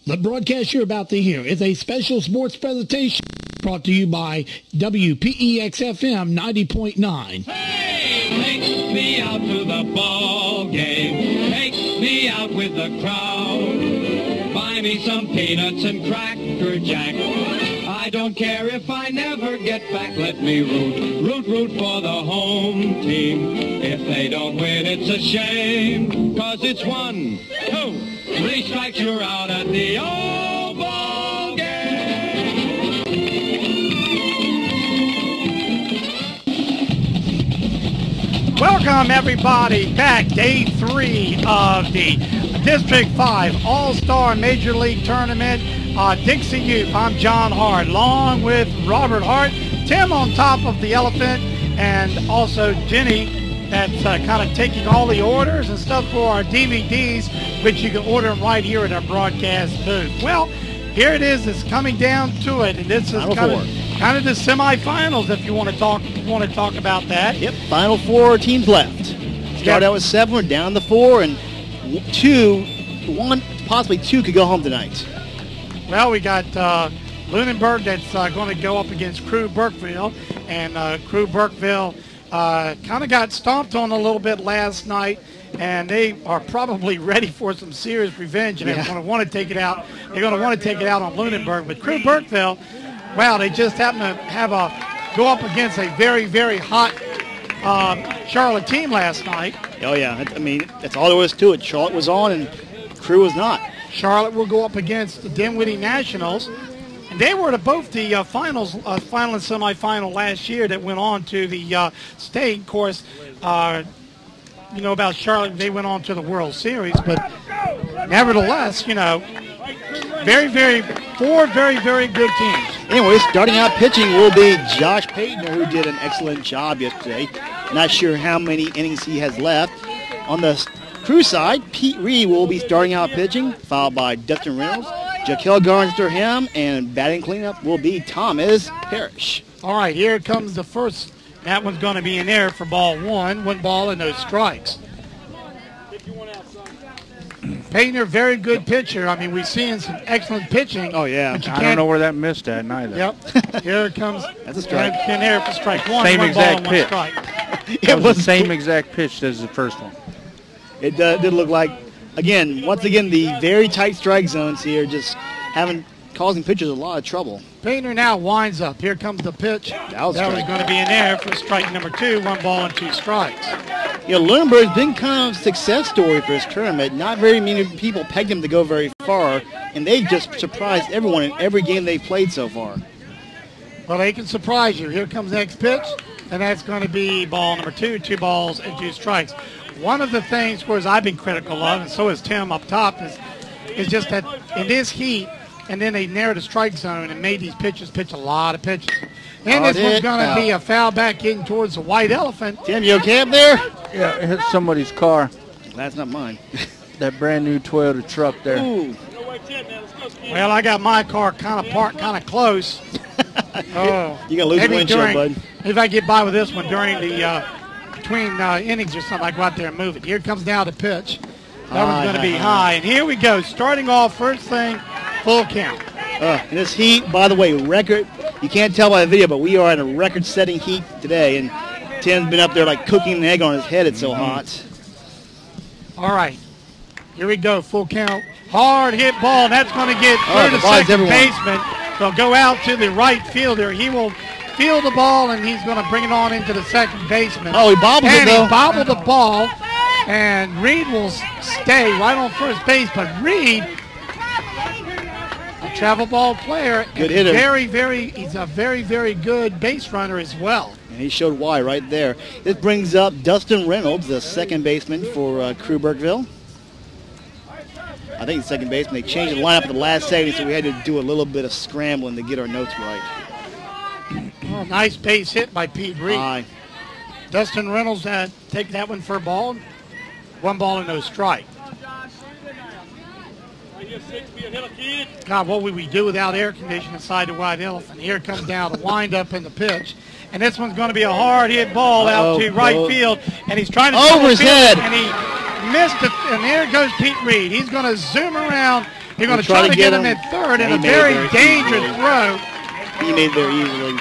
The broadcast you're about to hear is a special sports presentation brought to you by WPEX-FM 90.9. Hey, take me out to the ball game. Take me out with the crowd. Buy me some peanuts and Cracker Jack. I don't care if I never get back. Let me root for the home team. If they don't win, it's a shame. 'Cause it's 1, 2, 3 strikes, you're out at the old ball game. Welcome, everybody, back. Day 3 of the District 5 All-Star Major League Tournament. Dixie Youth. I'm John Hart, along with Robert Hart, Tim on top of the elephant, and also Jenny that's kind of taking all the orders and stuff for our DVDs, which you can order them right here at our broadcast booth. Well, here it is. It's coming down to it, and this is kind of the semifinals. If you want to talk about that. Yep. Final 4 teams left. Start out with 7. We're down to 4, and 1, possibly 2 could go home tonight. Well, we got Lunenburg that's going to go up against Crewe Burkeville, and Crewe Burkeville kind of got stomped on a little bit last night, and they are probably ready for some serious revenge, and they're going to want to take it out. They're going to want to take it out on Lunenburg. But Crewe Burkeville, wow, they just happen to have go up against a very, very hot Charlotte team last night. Oh yeah, I mean that's all there was to it. Charlotte was on, and Crewe was not. Charlotte will go up against the Dinwiddie Nationals. And they were both the final and semifinal last year that went on to the state. Of course, you know about Charlotte, they went on to the World Series. But nevertheless, you know, four very, very good teams. Anyway, starting out pitching will be Josh Payton, who did an excellent job yesterday. Not sure how many innings he has left. On the Crewe side, Pete Reed will be starting out pitching, followed by Dustin Reynolds, Jaquel Garnes after him, and batting cleanup will be Thomas Parrish. All right, here comes the first. That one's going to be in there for ball 1. 1 ball and no strikes. Payton, very good pitcher. I mean, we've seen some excellent pitching. Oh, yeah. I don't know where that missed at neither. Yep. Here it comes. That's a strike. In there for strike 1. Same 1 exact ball, pitch. 1 strike. It was the same exact pitch as the first one. It did look like, once again, the very tight strike zones here just causing pitchers a lot of trouble. Payton now winds up. Here comes the pitch. That was going to be in there for strike number 2. 1 ball and 2 strikes. You know, Lunenburg's been kind of a success story for this tournament. Not very many people pegged them to go very far, and they just surprised everyone in every game they've played so far. Well, they can surprise you. Here comes the next pitch, and that's going to be ball number 2. 2 balls and 2 strikes. One of the things, of course, I've been critical of, and so is Tim up top, is just that in this heat, and then they narrowed the strike zone and made these pitchers pitch a lot of pitches. And this one's going to be a foul back in towards the White Elephant. Tim, you okay up there? Yeah, it hit somebody's car. That's not mine. That brand new Toyota truck there. Ooh. Well, I got my car kind of parked kind of close. Oh, you got to lose the windshield, bud. If I get by with this one during the between innings or something, I go out there and move it. Here comes now the pitch. That one's going to be high. And here we go. Starting off first thing, full count. In this heat, by the way, record, you can't tell by the video, but we are in a record-setting heat today. And Tim's been up there like cooking an egg on his head. It's so hot. All right. Here we go. Full count. Hard hit ball. And that's going to get third to second baseman. So go out to the right fielder. He will field the ball, and he's going to bring it on into the second baseman. Oh, he bobbled it, though. And he bobbled the ball, and Reed will stay right on first base. But Reed, a travel ball player, good hitter. He's a very, very good base runner as well. And he showed why right there. This brings up Dustin Reynolds, the second baseman for Crewe Burkeville. I think the second baseman. They changed the lineup at the last second, so we had to do a little bit of scrambling to get our notes right. Oh, nice base hit by Pete Reed. Dustin Reynolds take that one for a ball. 1 ball and no strike. God, what would we do without air conditioning inside the White Elephant? Here comes down the wind up in the pitch. And this one's going to be a hard hit ball out to right field. And he's trying to over his head. And he missed it. And there goes Pete Reed. He's going to zoom around They're going to try to get him in third, and a very dangerous throw. He made it there easily.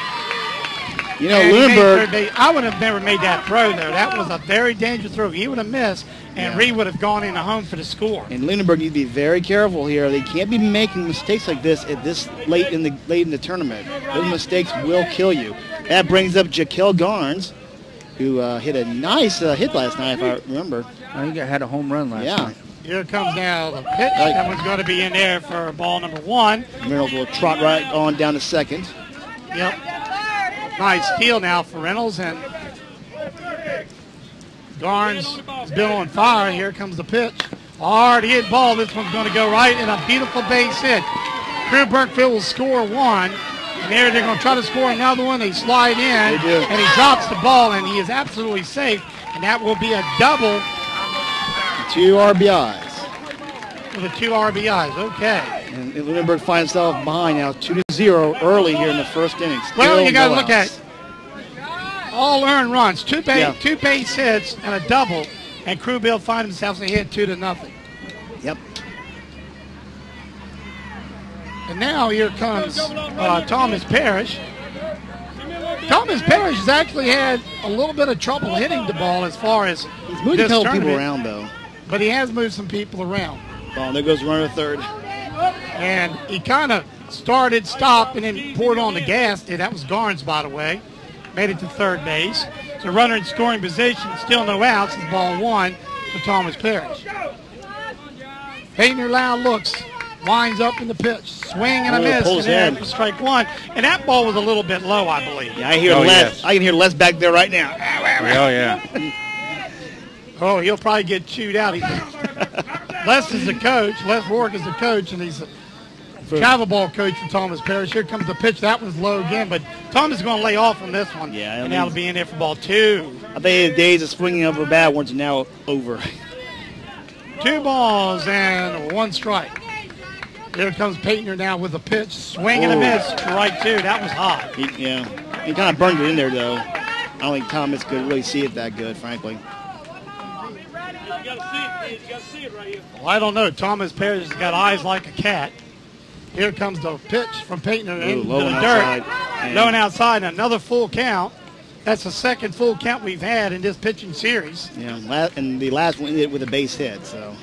You know, And Lunenburg. I would have never made that throw, though. That was a very dangerous throw. He would have missed, and Reed would have gone into home for the score. And Lunenburg needs to be very careful here. They can't be making mistakes like this at this late in the tournament. Those mistakes will kill you. That brings up Jaquel Garnes, who hit a nice hit last night, if I remember. I think I had a home run last night. Here comes now the pitch. That one's going to be in there for ball number 1. Reynolds will trot right on down to second. Yep. Nice steal now for Reynolds, and Garnes is built on fire. Here comes the pitch. Hard hit ball. This one's going to go right, and a beautiful base hit. Crewe Burkeville will score 1. And there they're going to try to score another one. They slide in, They do. and he drops the ball, and he is absolutely safe. And that will be a double 2 RBIs. for the 2 RBIs. Okay. And Lunenburg finds himself behind now 2-0 early here in the first inning. Well, Still you got to no look outs. at all earned runs, two base hits and a double, and Crewville find themselves ahead 2-0. Yep. And now here comes Thomas Parrish. Thomas Parrish has actually had a little bit of trouble hitting the ball as far as He's moved a this couple people tournament, around, though. but he has moved some people around. Oh, there goes runner to third. And he kind of started, stopped, and then poured on the gas. That was Garnes, by the way. Made it to third base. So runner in scoring position, still no outs. It's ball 1 for Thomas Parrish. Payton Lau looks, winds up in the pitch, swing and a miss, pulls and there in. for strike 1. And that ball was a little bit low, I believe. Yeah, I hear Les. yes. I can hear Les back there right now. Oh, yeah. Oh, he'll probably get chewed out. Les is the coach. Les Rourke is the coach, and he's a travel ball coach for Thomas Parrish. Here comes the pitch. That one's low again, but Thomas is going to lay off on this one. Yeah, and that'll be in there for ball 2. I think the days of swinging over bad ones are now over. 2 balls and 1 strike. Here comes Payton now with a pitch. Swing and a miss. Strike 2. That was hot. He kind of burned it in there, though. I don't think Thomas could really see it that good, frankly. Well, I don't know. Thomas Parrish has got eyes like a cat. Here comes the pitch from Payton into low the and dirt. outside. Low and outside. Another full count. That's the second full count we've had in this pitching series. Yeah, and the last one ended with a base hit, so.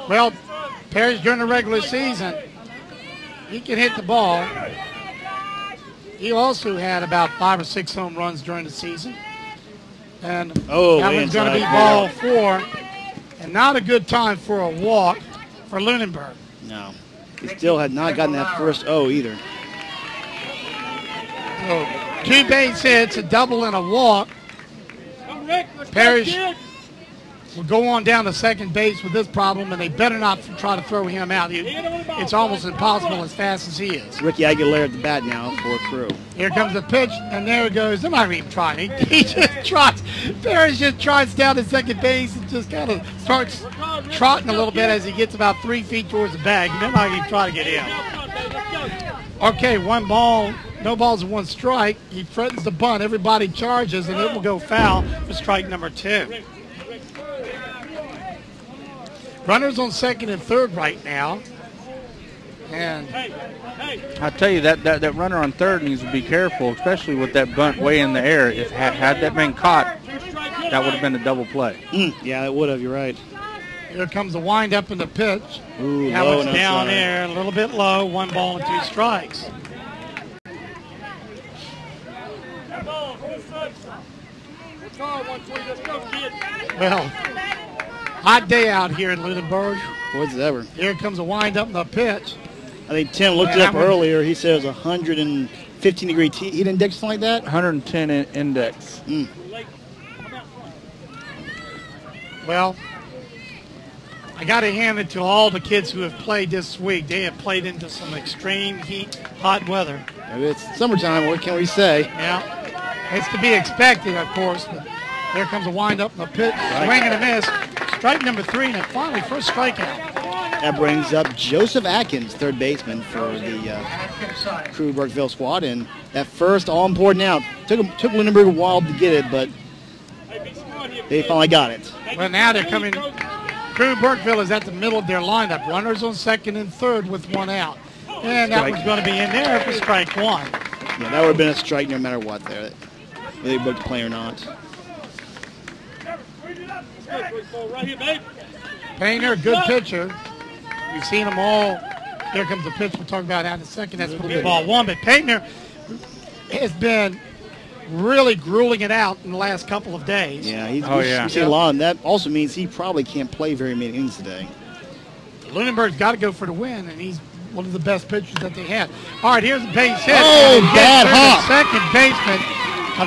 Well, Parrish during the regular season, he can hit the ball. He also had about 5 or 6 home runs during the season. And that one's going to be ball 4. And not a good time for a walk for Lunenburg. No. He still had not gotten that first O either. So 2 base hits, a double and a walk. Parrish will go on down to second base with this problem, and they better not try to throw him out. It's almost impossible as fast as he is. Ricky Aguilera at the bat now for Crewe. Here comes the pitch, and there it goes. They're not even trying. He just trots. Parrish just trots down to second base and just kind of starts trotting a little bit as he gets about 3 feet towards the bag. They're not even trying to get him. Okay, 1 ball. No balls and 1 strike. He threatens the bunt. Everybody charges, and it will go foul for strike number 2. Runners on second and third right now. And I tell you, that runner on third needs to be careful, especially with that bunt way in the air. If had that been caught, that would have been a double play. Yeah, it would have. You're right. here comes the windup and the pitch. Ooh, now low it's and down outside. there, a little bit low, 1 ball and 2 strikes. Well, hot day out here in Lunenburg. What's ever. Here comes a windup and the pitch. I think Tim looked it up earlier. He said it was 115 degree heat index, something like that. 110 index. Well, I got to hand it to all the kids who have played this week. They have played into some extreme heat, hot weather. It's summertime. What can we say? Yeah, it's to be expected, of course. But here comes a windup and a pitch, swing and a miss. Strike number 3, and finally first strikeout. That brings up Joseph Atkins, third baseman for the Crewe Burkeville squad, and that first all-important out. Took Lunenburg a while to get it, but they finally got it. Well, now they're coming Crewe Burkeville is at the middle of their lineup. Runners on second and third with one out. And that was going to be in there for strike one. Yeah, that would have been a strike no matter what there, whether they booked the play or not. Painter, good pitcher. We've seen them all. Here comes the pitch we're talking about out in a second. That's going to be ball one. But Painter has been really grueling it out in the last couple of days. Yeah, he's seen a lot, and that also means he probably can't play very many innings today. Lunenburg's got to go for the win, and he's one of the best pitchers that they had. All right, here's the base hit. Oh, bad hop. Second baseman.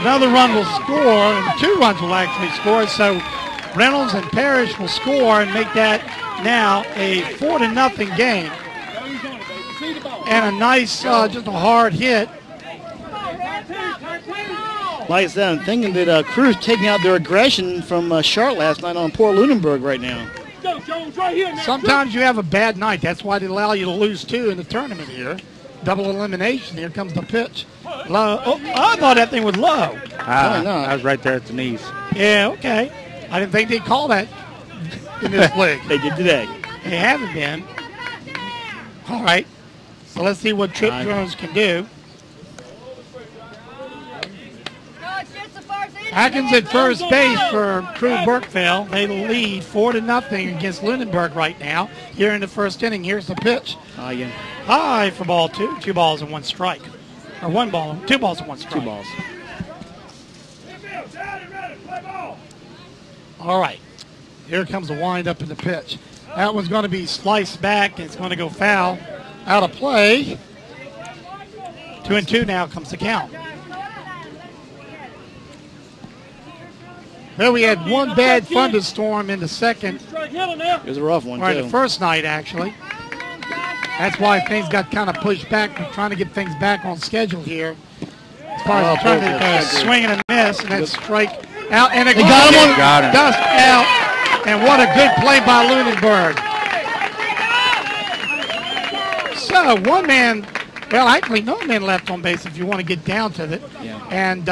Another run will score, and 2 runs will actually score. So Reynolds and Parrish will score and make that now a 4-0 game. And a nice, just a hard hit. Like I said, I'm thinking that Crewe's taking out their aggression from Charlotte last night on poor Lunenburg right now. Sometimes you have a bad night. That's why they allow you to lose 2 in the tournament here. Double elimination. Here comes the pitch. Low. Oh, I thought that thing was low. I was right there at the knees. Yeah, okay. I didn't think they'd call that in this league. They did today. They haven't been. All right. So let's see what Trip Jones can do. Atkins at first base for Crewe Burkeville. They lead 4-0 against Lunenburg right now. Here in the first inning, here's the pitch. High for ball 2. 2 balls and 1 strike. Or 1 ball, 2 balls and 1 strike. 2 balls. All right. Here comes the wind-up in the pitch. That one's going to be sliced back. It's going to go foul. Out of play. 2-2 now comes the count. Well, we had one bad thunderstorm in the second. It was a rough one, too. The first night, actually. That's why things got kind of pushed back. We're trying to get things back on schedule here. As far as trying to swing and a miss, and that strike out. And it got him. Dust out. And what a good play by Lunenburg. So, one man, well, actually no man left on base if you want to get down to it. Yeah. And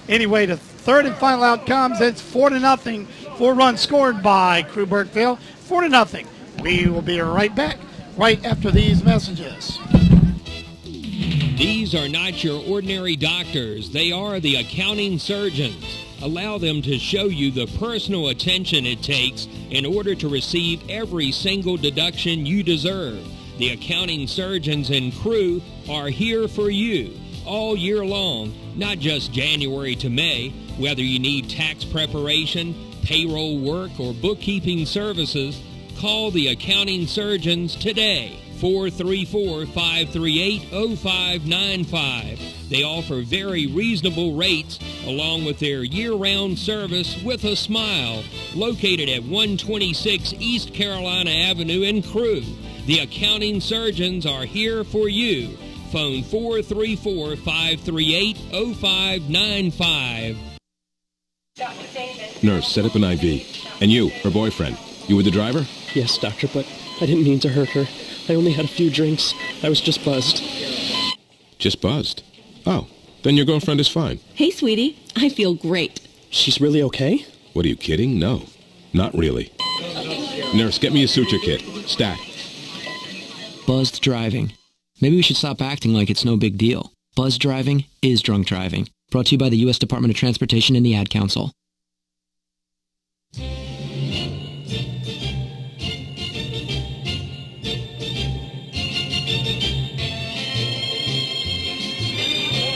anyway, the third and final outcomes, it's 4-0. 4 runs scored by Crewe Burkeville. 4-0. We will be right back right after these messages. These are not your ordinary doctors. They are the accounting surgeons. Allow them to show you the personal attention it takes in order to receive every single deduction you deserve. The accounting surgeons in Crewe are here for you all year long, not just January to May. Whether you need tax preparation, payroll work, or bookkeeping services, call the accounting surgeons today. 434-538-0595. They offer very reasonable rates along with their year-round service with a smile, located at 126 East Carolina Avenue in Crewe. The accounting surgeons are here for you. Phone 434-538-0595. Nurse, set up an IV. And you, her boyfriend, you were the driver? Yes, doctor, but I didn't mean to hurt her. I only had a few drinks. I was just buzzed. Just buzzed? Oh, then your girlfriend is fine. Hey, sweetie. I feel great. She's really okay? What, are you kidding? No, not really. Nurse, get me a suture kit. Stat. Buzzed driving. Maybe we should stop acting like it's no big deal. Buzzed driving is drunk driving. Brought to you by the U.S. Department of Transportation and the Ad Council.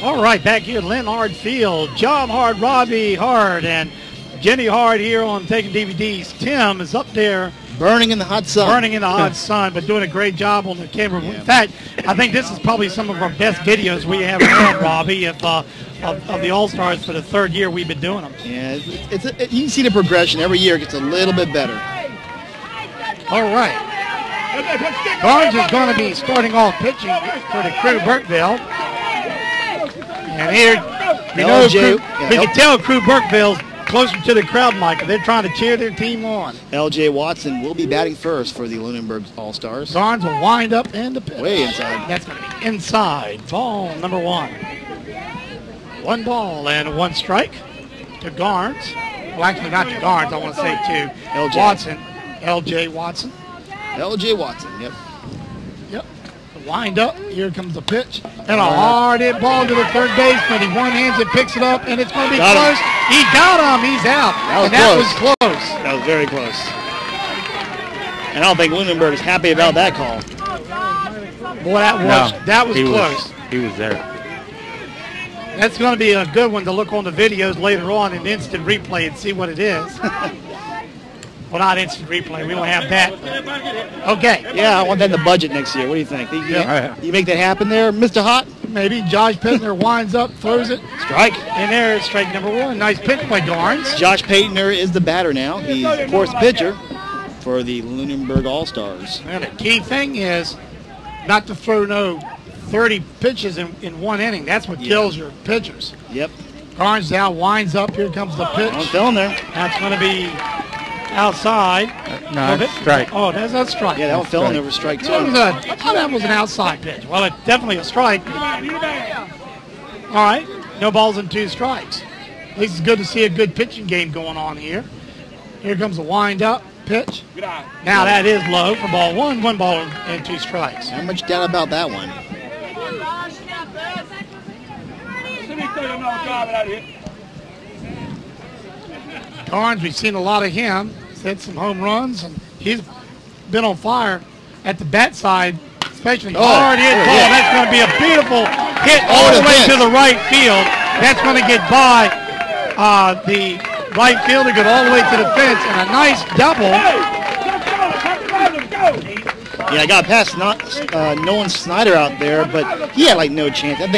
All right, back here at Lynn Hard Field. John Hard, Robbie Hard, and Jenny Hard here on Taking DVDs. Tim is up there. Burning in the hot sun. Burning in the hot sun, but doing a great job on the camera. Yeah. In fact, I think this is probably some of our best videos we have had, Robbie, of the All-Stars for the third year we've been doing them. Yeah, you can see the progression. Every year it gets a little bit better. All right. Barnes is going to be starting off pitching for the Crewe Burkeville. And here, we can tell Crewe Burkeville's closer to the crowd, Michael. They're trying to cheer their team on. L.J. Watson will be batting first for the Lunenburg All-Stars. Barnes will wind up in the pitch. Way inside. That's going to be inside. Ball number 1. 1 ball and 1 strike to Garnes. Well, actually not to Garnes. I want to say to LJ. Watson. L.J. Watson. L.J. Watson, yep. Yep. The wind up. Here comes the pitch. And a hard hit ball to the third baseman. He one-hands it, picks it up, and it's going to be close. He got him. He's out. That was close. That was very close. And I don't think Lunenburg is happy about that call. Boy, that was close. He was there. That's going to be a good one to look on the videos later on in instant replay and see what it is. Well, not instant replay. We don't have that. Okay. Yeah, I want that in the budget next year. What do you think? You make that happen there, Mr. Hot? Maybe. Josh Pittner winds up, throws it. Strike. And there is strike number one. Nice pitch by Garnes. Josh Paytner is the batter now. He's, of course, the pitcher for the Lunenburg All-Stars. And the key thing is not to throw no 30 pitches in one inning. That's what kills your pitchers. Yep. Garnes now winds up. Here comes the pitch. I'm feeling there. That's going to be outside. No, that's strike. Oh, that's a strike. Yeah, that one fell in there for strike two. I thought that was an outside pitch. Well, it's definitely a strike. All right. No balls and 2 strikes. At least it's good to see a good pitching game going on here. Here comes the wind up. Pitch. Now that is low for ball 1. 1 ball and 2 strikes. How much doubt about that one? Garnes, we've seen a lot of him. He's hit some home runs, and he's been on fire at the bat side, especially hard hit ball. Yeah. That's going to be a beautiful hit all the way to the right field. That's going to get by the right fielder, go all the way to the fence, and a nice double. Yeah, I got past Nolan Snyder out there, but he had like no chance. That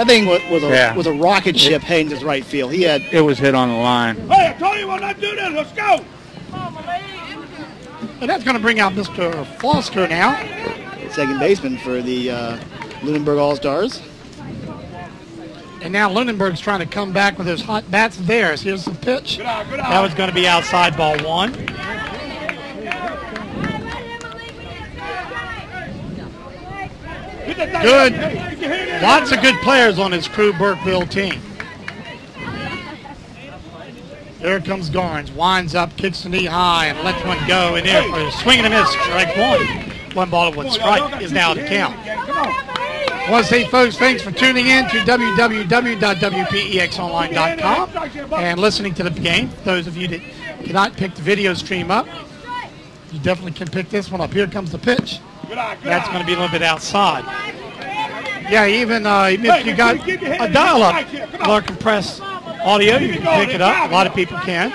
thing was a rocket ship heading to the right field. It was hit on the line. Hey, I told you we'll not do this. Let's go. And that's going to bring out Mr. Foster now. Second baseman for the Lunenburg All-Stars. And now Lunenburg's trying to come back with his hot bats theirs. Here's the pitch. That was going to be outside ball 1. Good. Lots of good players on his Crewe Burkeville team. There comes Garnes. Winds up, kicks the knee high, and lets one go in there for a swing and a miss. Strike 1. 1 ball and 1 strike is now the count. I want to say, folks, thanks for tuning in to www.wpexonline.com and listening to the game. Those of you that cannot pick the video stream up, you definitely can pick this one up. Here comes the pitch. That's going to be a little bit outside. Yeah, even if you got a dial-up or compressed audio, you can pick it up. A lot of people can.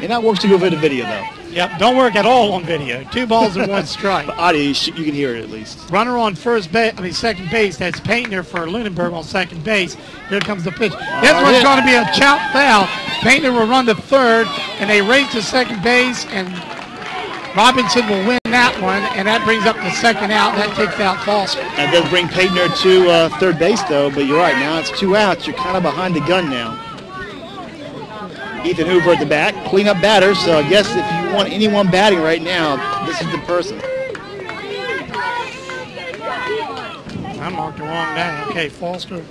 And that works to go for the video, though. Yep, don't work at all on video. 2 balls and 1 strike. But audio, you can hear it at least. Runner on second base. That's Paintner for Lunenburg on second base. Here comes the pitch. This one's going to be a chop foul. Paintner will run to third, and they race to second base, and Robinson will win that one, and that brings up the second out. That takes out Foster. That does bring Paintner to third base, though, but you're right. Now it's 2 outs. You're kind of behind the gun now. Ethan Hoover at the bat, clean-up batter, so I guess if you want anyone batting right now, this is the person. I marked the wrong guy. Okay, Foster.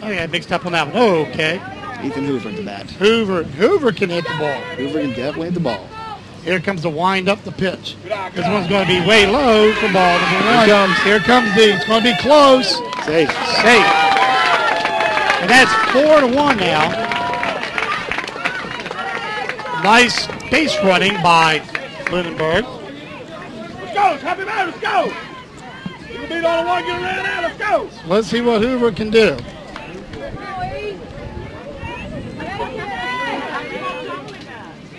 Oh, yeah, mixed up on that one. Oh, okay. Ethan Hoover at the bat. Hoover can hit the ball. Hoover can definitely hit the ball. Here comes the wind up the pitch. This one's going to be way low for ball number 1. Here comes it's going to be close. Safe. And that's 4-1 now. Nice base running by Lunenburg. Let's go. Happy man. Let's go. You'll be the only one getting ran out. Let's go. Let's see what Hoover can do.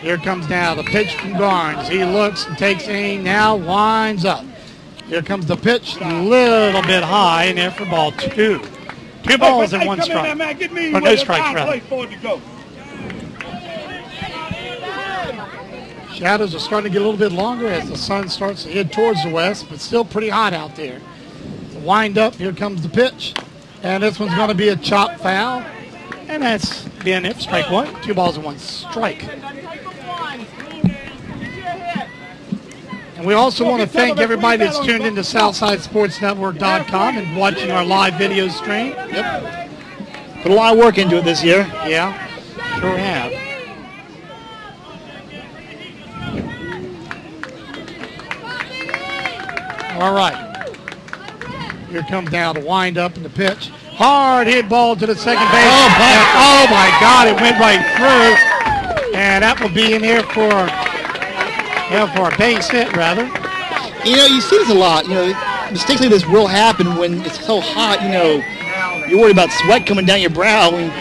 Here comes now the pitch from Garnes. He looks and takes aim, now winds up. Here comes the pitch, a little bit high in there for ball 2. 2 balls and 1 strike. Or no strikes, rather. Shadows are starting to get a little bit longer as the sun starts to head towards the west, but still pretty hot out there. The wind up, here comes the pitch. And this one's going to be a chop foul. And that's being it, strike 1. 2 balls and 1 strike. And we also want to thank everybody that's tuned into SouthsideSportsNetwork.com and watching our live video stream. Yep. Put a lot of work into it this year. Yeah, sure have. All right. Here comes down the wind up in the pitch. Hard hit ball to the second base. Oh my God, it went right through. And that will be in there for a base hit, rather. You know, you see this a lot. You know, mistakes like this will happen when it's so hot. You know, you're worried about sweat coming down your brow when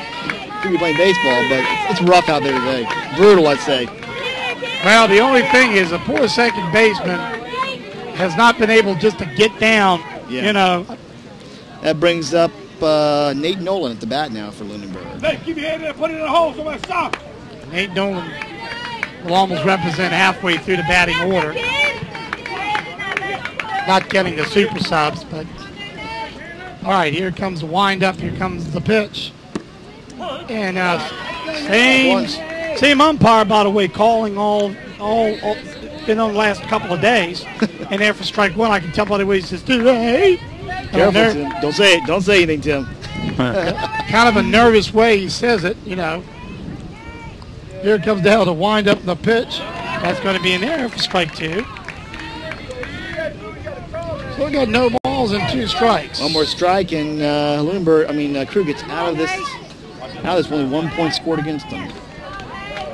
you're playing baseball, but it's rough out there today. Brutal, I'd say. Well, the only thing is the poor second baseman has not been able just to get down, you know. That brings up Nate Nolan at the bat now for Lunenburg. Hey, keep your hand there, put it in the hole, somebody stop. Nate Nolan will almost represent halfway through the batting order. Not getting the super subs, but all right, here comes the windup, here comes the pitch. And same umpire, by the way, calling all been on the last couple of days. And there for strike one, I can tell by the way he says, hey. Careful, Tim. Don't say it. Don't say anything, Tim. Kind of a nervous way he says it, you know. Here it comes down to wind up the pitch. That's going to be an error for strike two. So we got no balls and 2 strikes. One more strike, and Crewe gets out of this. Now there's only 1 point scored against them.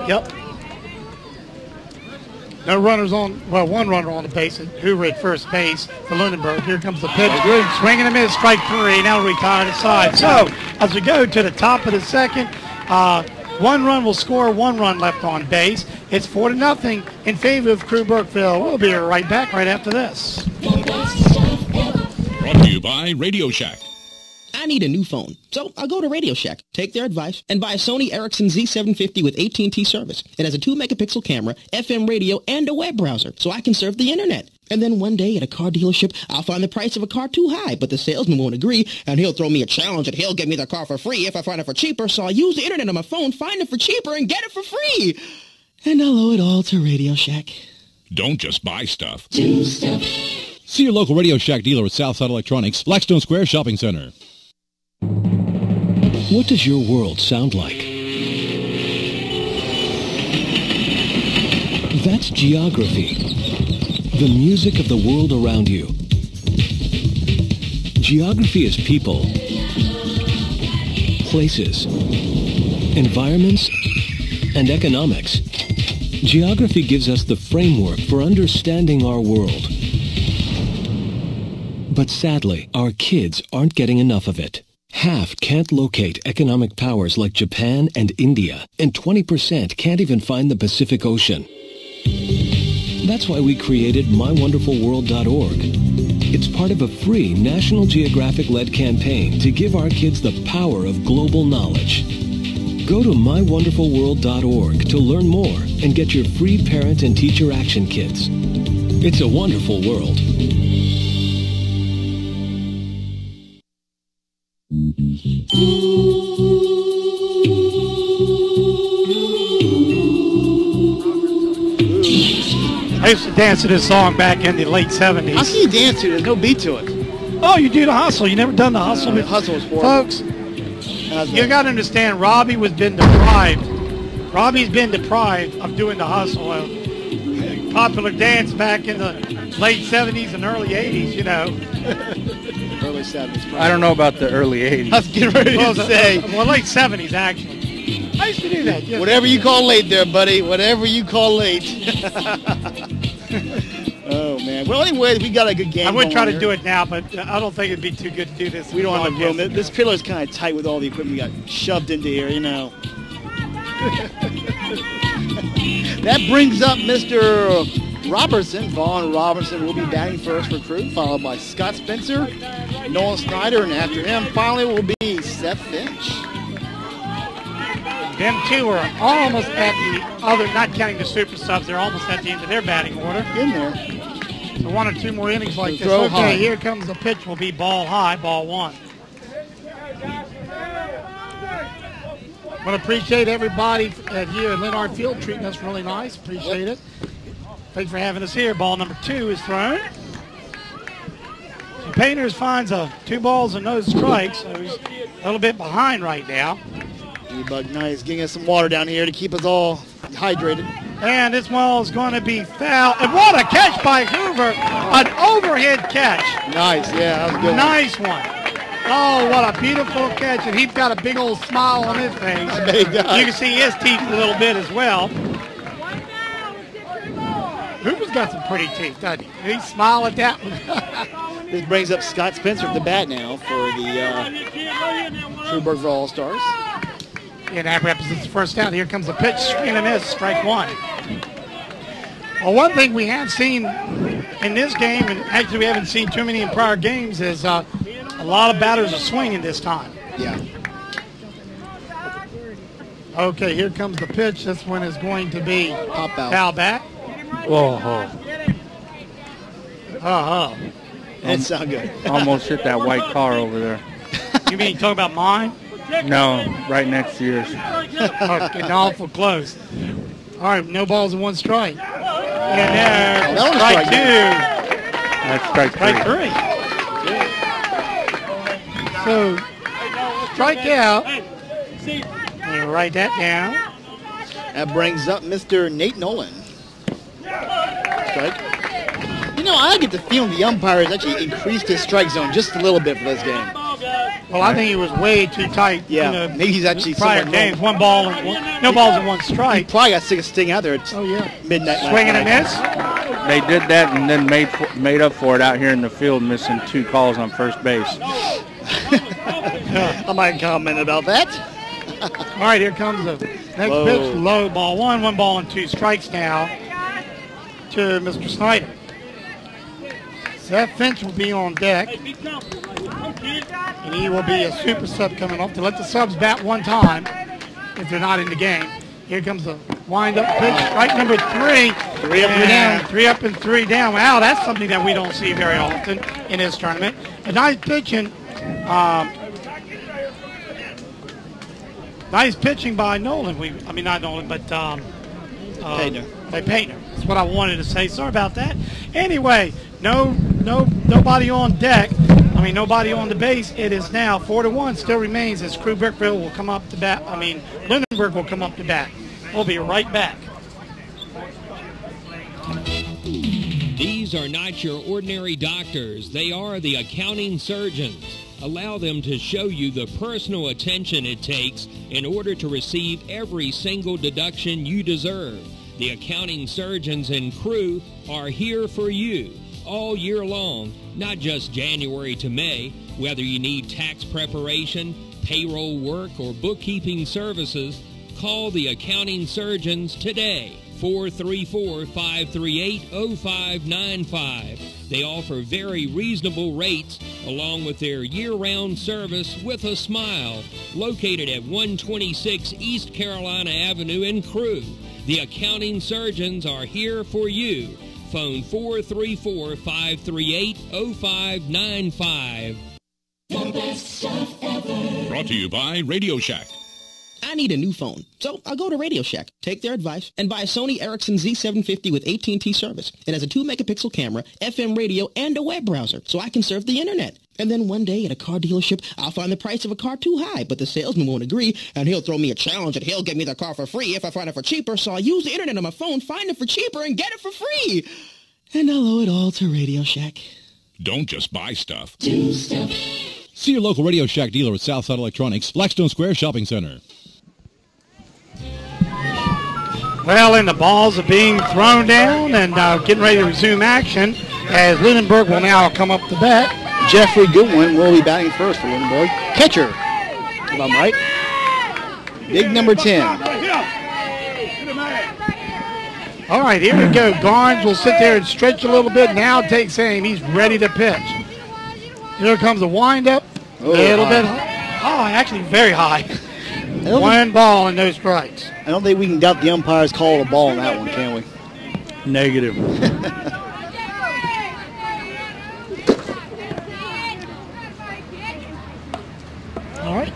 Yep. No runners on, well, 1 runner on the base. Hoover at first base for Lunenburg. Here comes the pitch. Swing and a miss, strike 3. Now retired aside. So as we go to the top of the second, 1 run will score, 1 run left on base. It's 4-0 in favor of Crewe Burkeville. We'll be right back right after this. Brought to you by Radio Shack. I need a new phone, so I'll go to Radio Shack, take their advice, and buy a Sony Ericsson Z750 with AT&T service. It has a 2-megapixel camera, FM radio, and a web browser, so I can surf the internet. And then one day at a car dealership, I'll find the price of a car too high, but the salesman won't agree, and he'll throw me a challenge, and he'll give me the car for free if I find it for cheaper, so I'll use the internet on my phone, find it for cheaper, and get it for free. And I'll owe it all to Radio Shack. Don't just buy stuff. Do stuff. See your local Radio Shack dealer at Southside Electronics, Blackstone Square Shopping Center. What does your world sound like? That's geography. The music of the world around you. Geography is people, places, environments, and economics. Geography gives us the framework for understanding our world. But sadly, our kids aren't getting enough of it. Half can't locate economic powers like Japan and India, and 20% can't even find the Pacific Ocean. That's why we created MyWonderfulWorld.org. It's part of a free National Geographic-led campaign to give our kids the power of global knowledge. Go to MyWonderfulWorld.org to learn more and get your free parent and teacher action kits. It's a wonderful world. I used to dance to this song back in the late 70s. How can you dance to it? There's no beat to it. Oh, you do the hustle. You never done the hustle. The hustle was horrible. Folks, you got to understand, Robbie's been deprived of doing the hustle. Popular dance back in the late 70s and early 80s, you know. Early 70s. I don't know about the early 80s. I was getting ready to say. Well, late 70s, actually. I used to do that. Yes. Whatever you call late there, buddy. Whatever you call late. Oh, man. Well, anyways, we got a good game. I would try to here. do it now, but I don't think it'd be too good to do this. We don't have the room. This trailer is kind of tight with all the equipment we got shoved into here, you know. That brings up Mr. Robertson. Vaughn Robertson will be batting first for Crewe, followed by Scott Spencer, Nolan Snyder, and after him, finally, will be Seth Finch. Them two are almost at the other, not counting the super subs, they're almost at the end of their batting order. In there. So 1 or 2 more innings like this. Throw Okay, high. here comes the pitch. Will be ball high, ball 1. I want to appreciate everybody here at Lennart Field treating us really nice. Appreciate it. Thanks for having us here. Ball number 2 is thrown. So Painters finds 2 balls and no strikes, so he's a little bit behind right now. E-Bug Nice getting us some water down here to keep us all hydrated. And this ball is going to be fouled. And what a catch by Hoover. An overhead catch. Nice, yeah, that was a good. Nice one. Oh, what a beautiful catch. And he's got a big old smile on his face. He does. You can see his teeth a little bit as well. Hoover's got some pretty teeth, doesn't he? He smiled at that one. This brings up Scott Spencer at the bat now for the Lunenburg All-Stars. And that represents the first down. Here comes the pitch, swing and a miss, strike one. Well, one thing we have seen in this game, and actually we haven't seen too many in prior games, is a lot of batters are swinging this time. Yeah. Okay, here comes the pitch. This one is going to be pop out. Foul back. That sounds good. Almost hit that white car over there. You mean talking about mine? No, right next to yours. Getting awful close. All right, no balls and one strike. And there's strike two. That's strike three. So, strike out. And write that down. That brings up Mr. Nate Nolan. Strike. You know, I get the feeling the umpires actually increased his strike zone just a little bit for this game. Well, I think he was way too tight. Yeah, maybe he's actually prior games. One ball and no balls and one strike. He probably got sick of staying out there at midnight. Swing and a miss. They did that and then made up for it out here in the field, missing 2 calls on first base. I might comment about that. All right, here comes the next pitch. Low ball one ball and 2 strikes now to Mr. Snyder. Seth Finch will be on deck. And he will be a super sub coming off to let the subs bat one time if they're not in the game. Here comes the wind-up pitch, strike number 3. 3 up, 3 down. 3 up and 3 down. Wow, that's something that we don't see very often in this tournament. A nice pitching. Nice pitching by Nolan. Not Nolan, but Painter. By Painter. That's what I wanted to say. Sorry about that. Anyway, nobody on deck. Nobody on the base. It is now 4-1. Still remains as Crewe Brickville will come up to bat. Lunenburg will come up to bat. We'll be right back. These are not your ordinary doctors. They are the accounting surgeons. Allow them to show you the personal attention it takes in order to receive every single deduction you deserve. The accounting surgeons in Crewe are here for you all year long, not just January to May. Whether you need tax preparation, payroll work, or bookkeeping services, call the accounting surgeons today. 434-538-0595. They offer very reasonable rates along with their year-round service with a smile, located at 126 East Carolina Avenue in Crewe. The accounting surgeons are here for you. Phone 434-538-0595. The best stuff ever. Brought to you by Radio Shack. I need a new phone, so I'll go to Radio Shack, take their advice, and buy a Sony Ericsson Z750 with AT&T service. It has a 2-megapixel camera, FM radio, and a web browser, so I can surf the internet. And then one day at a car dealership, I'll find the price of a car too high, but the salesman won't agree, and he'll throw me a challenge and he'll give me the car for free if I find it for cheaper, so I'll use the internet on my phone, find it for cheaper, and get it for free. And I'll owe it all to Radio Shack. Don't just buy stuff. Do stuff. See your local Radio Shack dealer at Southside Electronics, Blackstone Square Shopping Center. Well, and the balls are being thrown down and getting ready to resume action as Lunenburg will now come up to bat. Jeffrey Goodwin will be batting first for Lunenburg. Catcher, if I'm right. Big number 10. All right, here we go. Garnes will sit there and stretch a little bit. Now takes aim. He's ready to pitch. Here comes a windup. A little bit. Oh, actually very high. 1 ball and no strikes. I don't think we can doubt the umpire's call a ball on that one, can we? Negative. All right.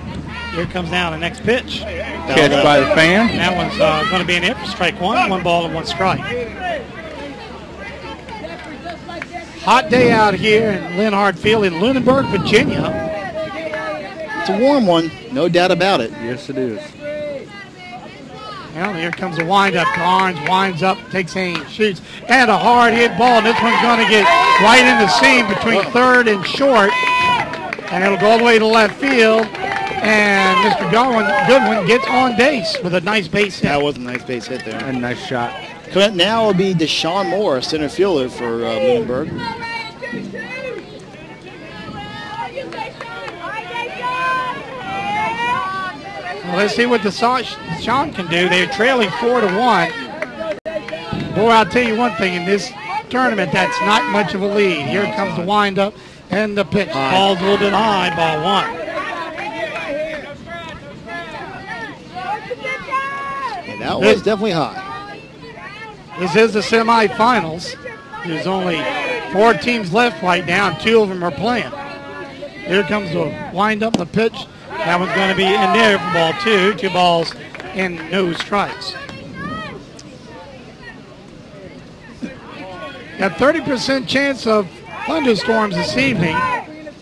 Here comes now the next pitch. Catch by the fan. That one's going to be an hit for strike 1. 1 ball and 1 strike. Hot day out here in Linhart Field in Lunenburg, Virginia. It's a warm one, no doubt about it. Yes, it is. Well, here comes a windup. Carnes winds up, takes aim, shoots, and a hard hit ball. And this one's going to get right in the seam between third and short, and it'll go all the way to left field. And Mr. Goodwin gets on base with a nice base hit. That was a nice base hit there. A nice shot. Now will be Deshaun Moore, center fielder for Lunenburg. Well, let's see what Deshaun can do. They're trailing 4-1. Boy, I'll tell you one thing. In this tournament, that's not much of a lead. Here comes the windup and the pitch. Ball's a little bit high, ball one. And that was definitely high. This is the semifinals. There's only 4 teams left right now, and 2 of them are playing. Here comes the windup, the pitch. That one's going to be in there for ball 2. 2 balls and no strikes. Got 30% chance of thunderstorms this evening.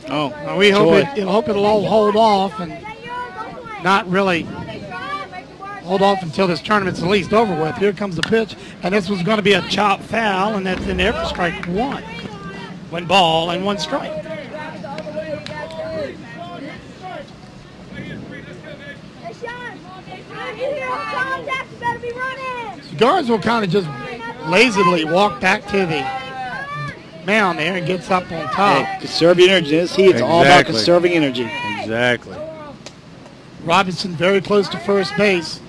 Oh, we hope it'll all hold off and not really hold off until this tournament's at least over with. Here comes the pitch, and this was going to be a chop foul, and that's in there for strike 1. 1 ball and 1 strike. Guards will kind of just lazily walk back to the mound there and gets up on top. Hey, conserve your energy. This heat's all about conserving energy. Exactly. Robinson very close to first base.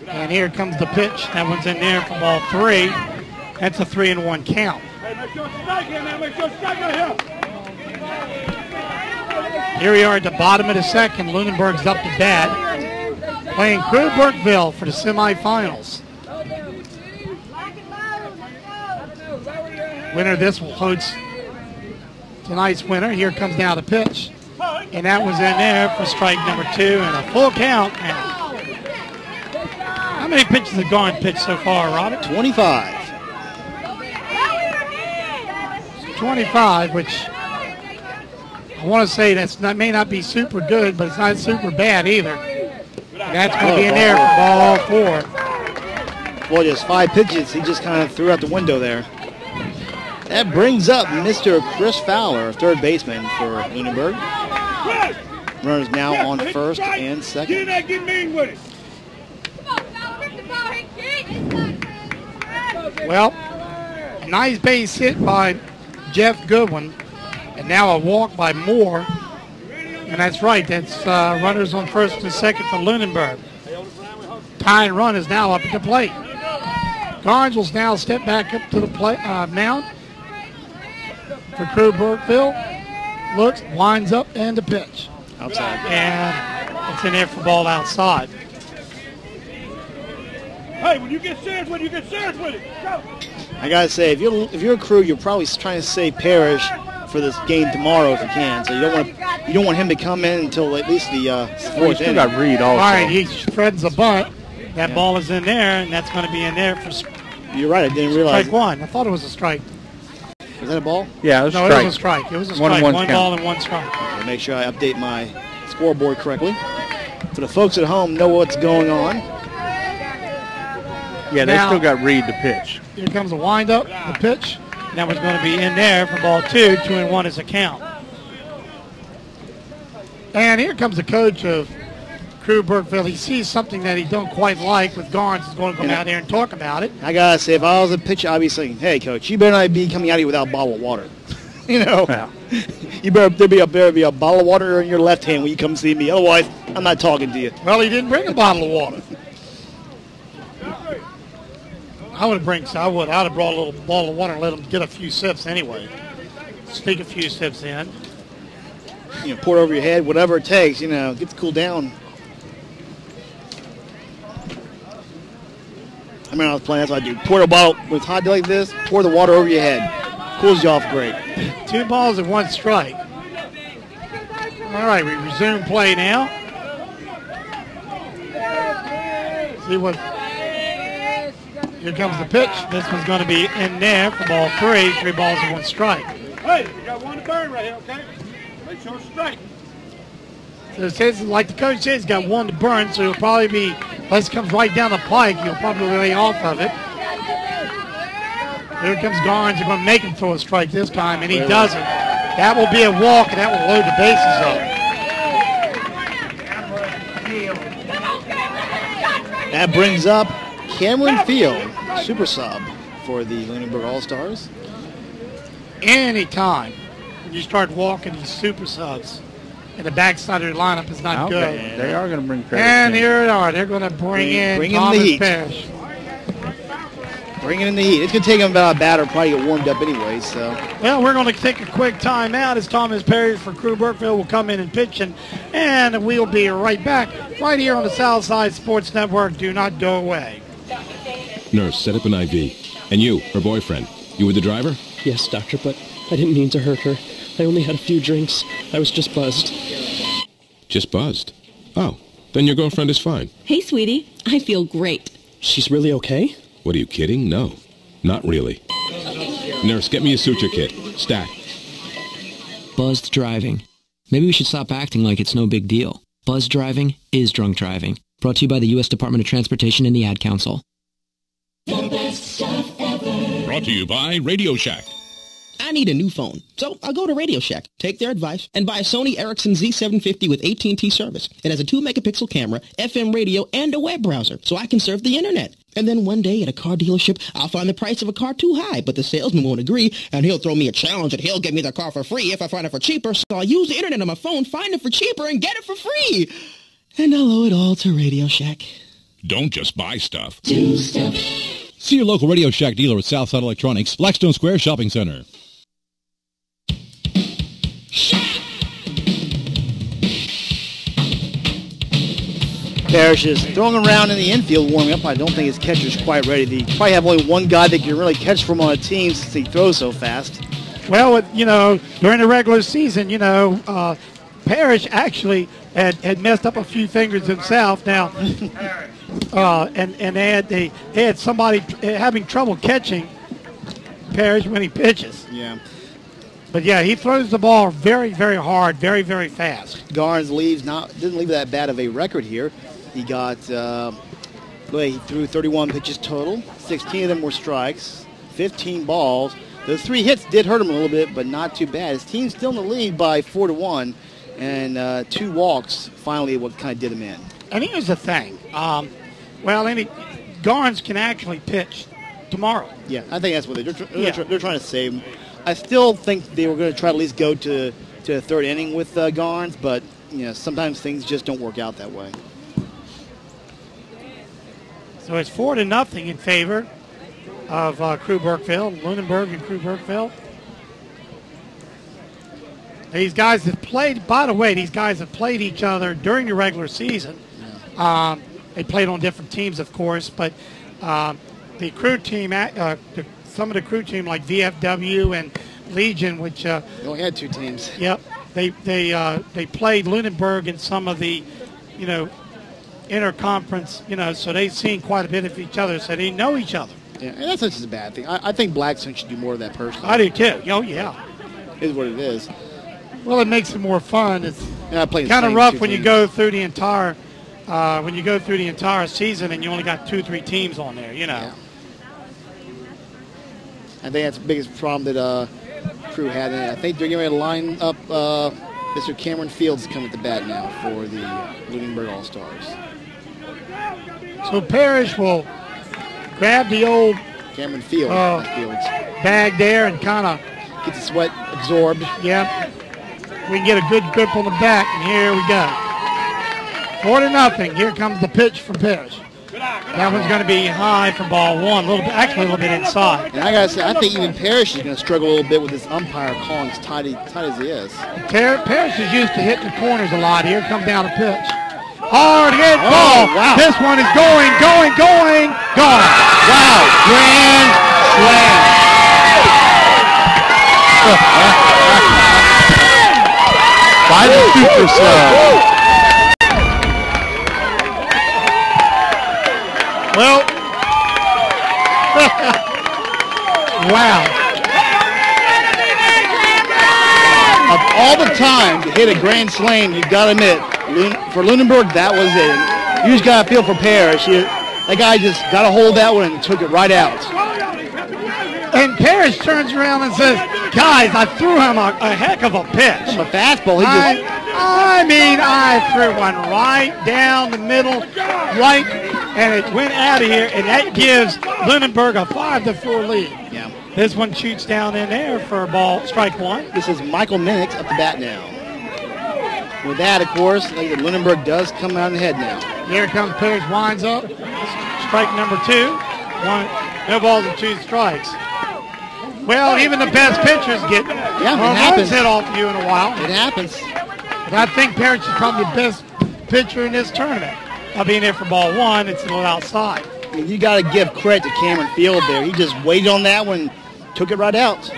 And here comes the pitch. That one's in there for ball 3. That's a 3-1 count. Here we are at the bottom of the second. Lunenburg's up to bat. Playing Crewe Burkeville for the semifinals. Winner of this will host tonight's winner. Here comes now the pitch. And that was in there for strike number 2 and a full count. And how many pitches have gone pitched so far, Robert? 25. 25, which I want to say may not be super good, but it's not super bad either. And that's going to be in there for ball 4. Boy, just 5 pitches. He just kind of threw out the window there. That brings up Mr. Chris Fowler, third baseman for Lunenburg. Runners now on first and second. Well, a nice base hit by Jeff Goodwin, and now a walk by Moore. And that's right, that's runners on first and second for Lunenburg. Tying run is now up at the plate. Garnes will now step back up to the mound for Crewe Burkeville. Looks, winds up, and the pitch. Outside. And it's in there for ball outside. Hey, when you get serious with it, go. I gotta say, if you're a Crewe, you're probably trying to save Parrish for this game tomorrow if you can. So you don't want him to come in until at least the fourth inning. Got Reed also. All right, he spreads the bunt. That ball is in there, and that's going to be in there for You're right, I didn't realize. Strike 1. I thought it was a strike. Was that a ball? Yeah, it was a strike. strike. It was a strike. It was a strike. One ball and 1 strike. I'll make sure I update my scoreboard correctly. So the folks at home know what's going on. Yeah, they still got Reed to pitch. Here comes the windup, the pitch. And that was going to be in there for ball 2. 2-1 is a count. And here comes the coach of Crewe Burkeville. He sees something that he don't quite like with Garnes. He's going to come out there and talk about it. I got to say, if I was a pitcher, I'd be saying, hey, coach, you better not be coming out here without a bottle of water. You know, you better be a bottle of water in your left hand when you come see me. Otherwise, I'm not talking to you. Well, he didn't bring a bottle of water. I would have brought a little bottle of water and let him get a few sips anyway. Sneak a few sips in. You know, pour it over your head, whatever it takes, you know, get to cool down. I mean, I was playing, that's what I do. Pour the bottle, when it's hot like this, pour the water over your head. Cools you off great. 2 balls and 1 strike. All right, we resume play now. See what... Here comes the pitch. This one's going to be in there for ball 3. 3 balls and 1 strike. Hey, you got 1 to burn right here, okay? Make sure it's straight. So it says, like the coach says, he's got one to burn, so he'll probably be, unless it comes right down the pike, he'll probably lay off of it. Here comes Garnes. They're going to make him throw a strike this time, and he doesn't. That will be a walk, and that will load the bases up. That brings up Cameron Field, super sub for the Lunenburg All-Stars. Anytime when you start walking these super subs, and the backside of the lineup is not good. They are going to bring Parrish And in. here they are. They're going to bring in Thomas Parrish. Bringing in the heat. It's going to take him about a batter probably get warmed up anyway. So. Well, we're going to take a quick timeout as Thomas Parrish for Crewe Burkeville will come in and pitch, and we'll be right back right here on the Southside Sports Network. Do not go away. Nurse, set up an IV. And you, her boyfriend, you were the driver? Yes, doctor, but I didn't mean to hurt her. I only had a few drinks. I was just buzzed. Just buzzed? Oh, then your girlfriend is fine. Hey, sweetie. I feel great. She's really okay? What, are you kidding? No, not really. Nurse, get me a suture kit. Stat. Buzzed driving. Maybe we should stop acting like it's no big deal. Buzzed driving is drunk driving. Brought to you by the U.S. Department of Transportation and the Ad Council. The best stuff ever. Brought to you by Radio Shack. I need a new phone, so I'll go to Radio Shack, take their advice, and buy a Sony Ericsson Z750 with AT&T service. It has a 2-megapixel camera, FM radio, and a web browser, so I can surf the internet. And then one day at a car dealership, I'll find the price of a car too high, but the salesman won't agree, and he'll throw me a challenge and he'll give me the car for free if I find it for cheaper, so I'll use the internet on my phone, find it for cheaper, and get it for free. And I'll owe it all to Radio Shack. Don't just buy stuff. Do stuff. See your local Radio Shack dealer at Southside Electronics, Blackstone Square Shopping Center. Parrish is throwing around in the infield warming up. I don't think his catcher's quite ready. They probably have only one guy that can really catch from on a team since he throws so fast. Well, during the regular season, Parrish actually had messed up a few fingers himself. Now, and they had somebody having trouble catching Parrish when he pitches. Yeah. But yeah, he throws the ball very, very hard, very, very fast. Garnes didn't leave that bad of a record here. He got, he threw 31 pitches total. 16 of them were strikes, 15 balls. Those 3 hits did hurt him a little bit, but not too bad. His team's still in the lead by 4-1, and 2 walks finally what kind of did him in. And here's the thing. Garnes can actually pitch tomorrow. Yeah, I think that's what they're trying to save him. I still think they were going to try to at least go to the third inning with Garnes, but sometimes things just don't work out that way. So it's 4-0 in favor of Crewe Burkeville, Lunenburg and Crewe Burkeville. These guys have played. By the way, these guys have played each other during the regular season. Yeah. They played on different teams, of course, but the Crewe team, some of the Crewe team like VFW and Legion, which they only had 2 teams. Yep, they played Lunenburg in some of the, interconference, so they've seen quite a bit of each other, so they know each other. Yeah, and that's not just a bad thing. I think Blackstone should do more of that personally. I do too. Oh yeah, it is what it is. Well, it makes it more fun. It's kind of rough when you go through the entire season and you only got 2-3 teams on there. Yeah. I think that's the biggest problem that Crewe had. And I think they're getting ready to line up Mr. Cameron Fields coming to the bat now for the Lunenburg All-Stars. So Parrish will grab the old Cameron Fields bag there and kind of get the sweat absorbed. Yep. We can get a good grip on the back, and here we go. 4-0. Here comes the pitch from Parrish. That one's going to be high for ball 1, a little bit inside. And I got to say, I think even Parrish is going to struggle a little bit with this umpire calling as tight as he is. Parrish is used to hitting the corners a lot. Here comes down a pitch. Hard hit ball. Wow. This one is gone. Wow, grand slam. By the super sub. Well, wow. Of all the time to hit a grand slam, you've got to admit, For Lunenburg, that was it. You just got to feel for Parrish. That guy just got a hold of that one and took it right out. And Parrish turns around and says, guys, I threw him a heck of a pitch. From a fastball. I threw one right down the middle, right, and it went out of here, and that gives Lunenburg a 5-4 lead. Yeah. This one shoots down in there for a ball, strike one. This is Michael Minix up the bat now. With that, of course, Lunenburg does come out ahead now. Here comes Parrish, winds up. Strike number 2. No balls and 2 strikes. Well, even the best pitchers get runs hit off you in a while. It happens. But I think Parrish is probably the best pitcher in this tournament. Being there for ball 1, it's a little outside. You got to give credit to Cameron Field there. He just waited on that one, took it right out.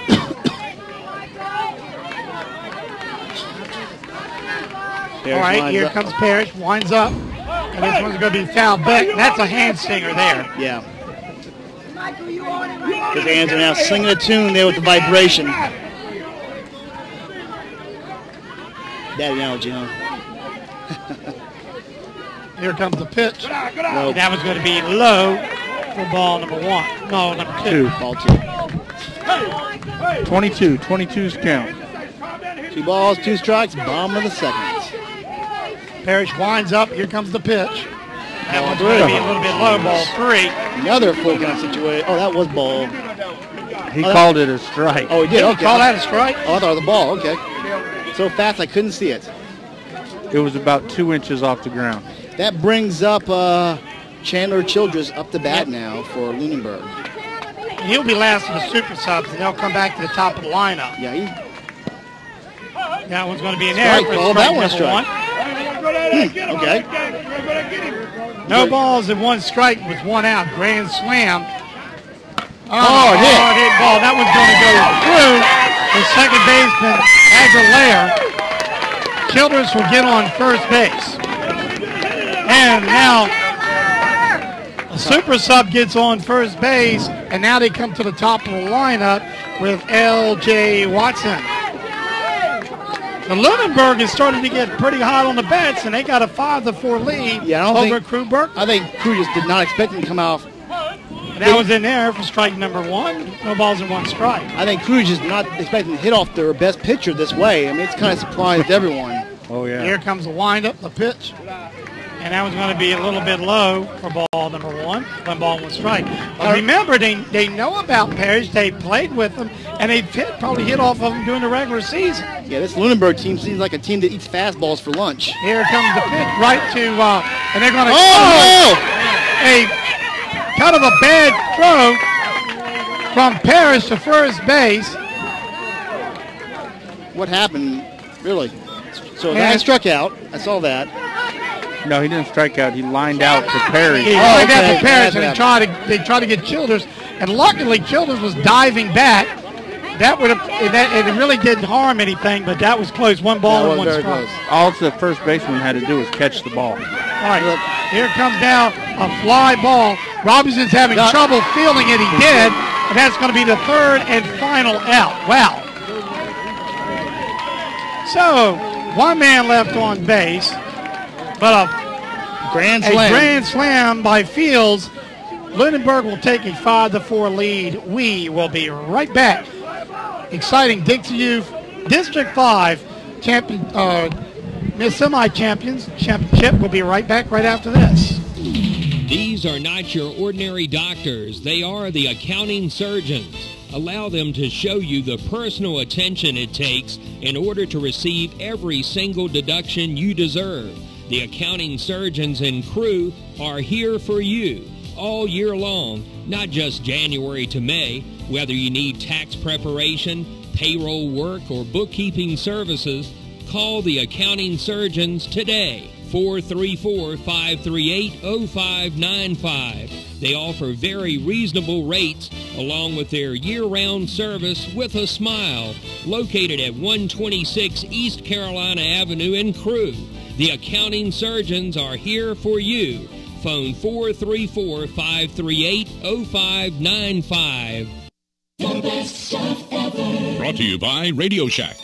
All right, here comes Parrish, winds up, and this one's going to be fouled back. That's a hand stinger there. Yeah. His hands are now singing a tune there with the vibration. That analogy, huh? Here comes the pitch. Nope. That was going to be low for ball number 1. No, number 2. Ball 2. 22's count. 2 balls, 2 strikes, bottom of the second. Parrish winds up. Here comes the pitch. That one's going to be a little bit low, ball 3. Another full count situation. Oh, that was ball. He called it a strike. Oh, he did? Okay. Call that a strike? Oh, I thought it was a ball. Okay. So fast I couldn't see it. It was about 2 inches off the ground. That brings up Chandler Childress up the bat now for Lunenburg. And he'll be last in the super subs, and they'll come back to the top of the lineup. Yeah, that one's going to be in there. That one's strike. Okay. No balls and 1 strike with 1 out. Grand slam. Hard hit ball. That one's going to go through the second baseman, Aguilera. Childress will get on first base. And now a super sub gets on first base, and now they come to the top of the lineup with L.J. Watson. The Lunenburg is starting to get pretty hot on the bats, and they got a 5-4 lead over at Crewe. I think Crewe just did not expect him to come out. And that was in there for strike number 1. No balls and 1 strike. I think Crewe just not expecting to hit off their best pitcher this way. I mean, it's kind of surprised everyone. Oh, yeah. Here comes the windup, the pitch. And that was going to be a little bit low for ball number 1. 1 ball, 1 strike. But remember, they know about Parrish. They played with them, and they probably hit off of them during the regular season. Yeah, this Lunenburg team seems like a team that eats fastballs for lunch. Here comes the pitch right to, and they're going to a kind of a bad throw from Parrish to first base. What happened, really? So that struck out. I saw that. No, he didn't strike out. He lined out to Parrish. He lined out to Parrish, and they tried to get Childress. And luckily, Childress was diving back. That would have, it really didn't harm anything, but that was close. 1 ball and 1 strike. All the first baseman had to do was catch the ball. All right, here comes now a fly ball. Robinson's having trouble fielding it. He did, and that's going to be the 3rd and final out. Wow. So, 1 man left on base. But a grand slam by Fields. Lunenburg will take a 5-4 lead. We will be right back. Exciting Dixie Youth District 5 semi-champions championship. We'll be right back right after this. These are not your ordinary doctors. They are the accounting surgeons. Allow them to show you the personal attention it takes in order to receive every single deduction you deserve. The accounting surgeons in Crewe are here for you all year long, not just January to May. Whether you need tax preparation, payroll work, or bookkeeping services, call the accounting surgeons today. 434-538-0595. They offer very reasonable rates along with their year-round service with a smile, located at 126 East Carolina Avenue in Crewe. The accounting surgeons are here for you. Phone 434-538-0595. The best stuff ever. Brought to you by Radio Shack.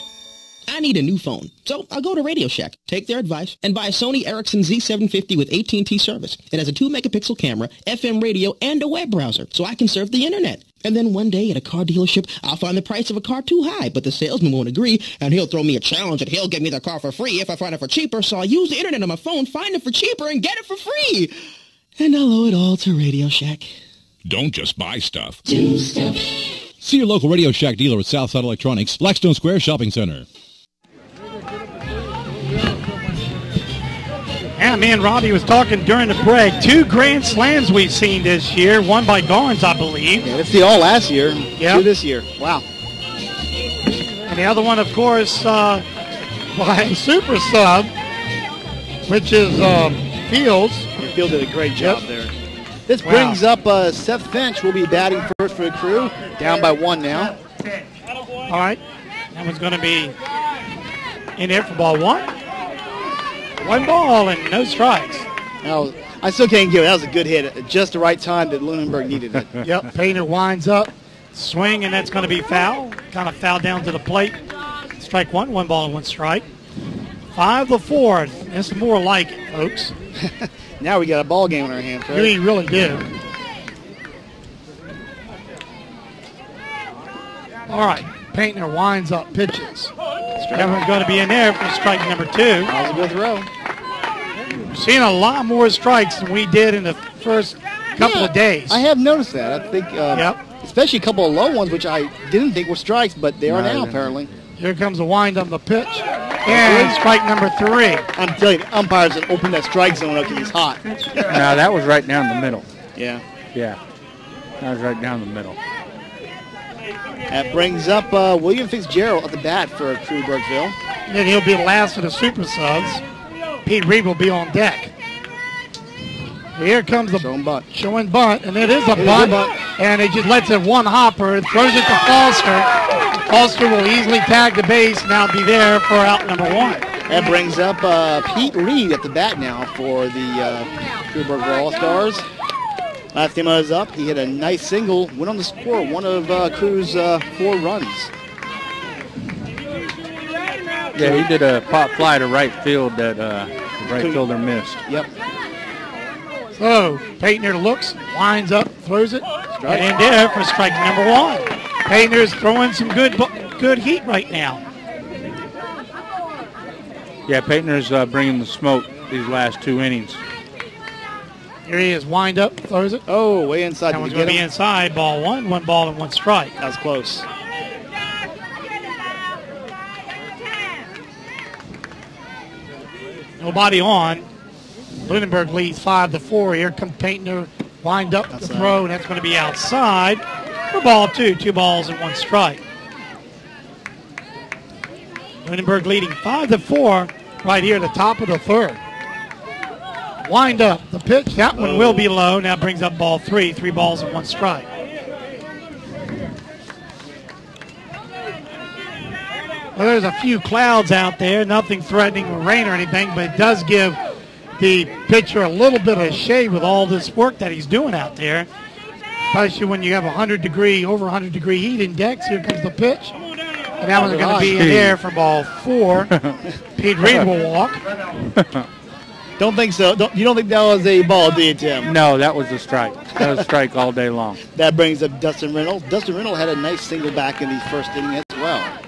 I need a new phone. So I'll go to Radio Shack, take their advice, and buy a Sony Ericsson Z750 with AT&T service. It has a 2-megapixel camera, FM radio, and a web browser, so I can surf the internet. And then one day at a car dealership, I'll find the price of a car too high, but the salesman won't agree, and he'll throw me a challenge and he'll give me the car for free if I find it for cheaper, so I'll use the internet on my phone, find it for cheaper, and get it for free. And I'll owe it all to Radio Shack. Don't just buy stuff. Do stuff. See your local Radio Shack dealer at Southside Electronics, Blackstone Square Shopping Center. Yeah, me and Robbie was talking during the break. 2 grand slams we've seen this year. One by Garnes, I believe. Yeah, that's the all last year. Yeah. 2 this year. Wow. And the other one, of course, by Super Sub, which is Fields. Fields did a great job there. This brings up Seth Finch will be batting first for the Crewe. Down by 1 now. All right. That one's going to be in there for ball 1. 1 ball and no strikes. I still can't give it. That was a good hit at just the right time that Lunenburg needed it. Yep. Painter winds up, swing, and that's going to be foul. Kind of foul down to the plate. Strike 1, 1 ball and 1 strike. 5-4. That's more like it, folks. Now we got a ball game on our hands, right? We really do. All right. Painter winds up, pitches. That one's going to be in there for strike number 2. That was a good throw. We're seeing a lot more strikes than we did in the first couple of days. I have noticed that. I think, especially a couple of low ones, which I didn't think were strikes, but they are now, apparently. Here comes the wind on the pitch. And strike number 3. I'm telling you, the umpires have opened that strike zone up because he's hot. No, that was right down the middle. Yeah. Yeah. That was right down the middle. That brings up William Fitzgerald at the bat for Crewe Burkeville. Then he'll be the last of the Super Subs. Pete Reed will be on deck. Here comes the showing bunt, and it is a bunt, and he just lets it one hopper, throws it to Foster. Foster will easily tag the base, now be there for out number 1. That brings up Pete Reed at the bat now for the Crewe Burkeville All-Stars. Last time I was up, he hit a nice single, went on to score one of Crewe's 4 runs. Yeah, he did a pop fly to right field that the right fielder missed. Yep. So, Painter looks, winds up, throws it, and in there for strike number 1. Painter's throwing some good heat right now. Yeah, Painter's bringing the smoke these last 2 innings. Here he is, wind up, throws it. Oh, way inside. That one's going to be inside, ball 1, 1 ball and 1 strike. That was close. Nobody on. Lunenburg leads 5-4. Here comes Painter, wind up the throw, and that's going to be outside for ball 2, 2 balls and 1 strike. Lunenburg leading 5-4 right here at the top of the 3rd. Wind up the pitch. That one will be low. Now brings up ball 3, 3 balls and 1 strike. Well, there's a few clouds out there, nothing threatening with rain or anything, but it does give the pitcher a little bit of shade with all this work that he's doing out there, especially when you have over 100 degree heat index. Here comes the pitch. And that one's going to be in there for ball 4. Pete Reed will walk. Don't think so. You don't think that was a ball, do you, Tim? No, that was a strike. That was a strike all day long. That brings up Dustin Reynolds. Dustin Reynolds had a nice single back in the first inning as well.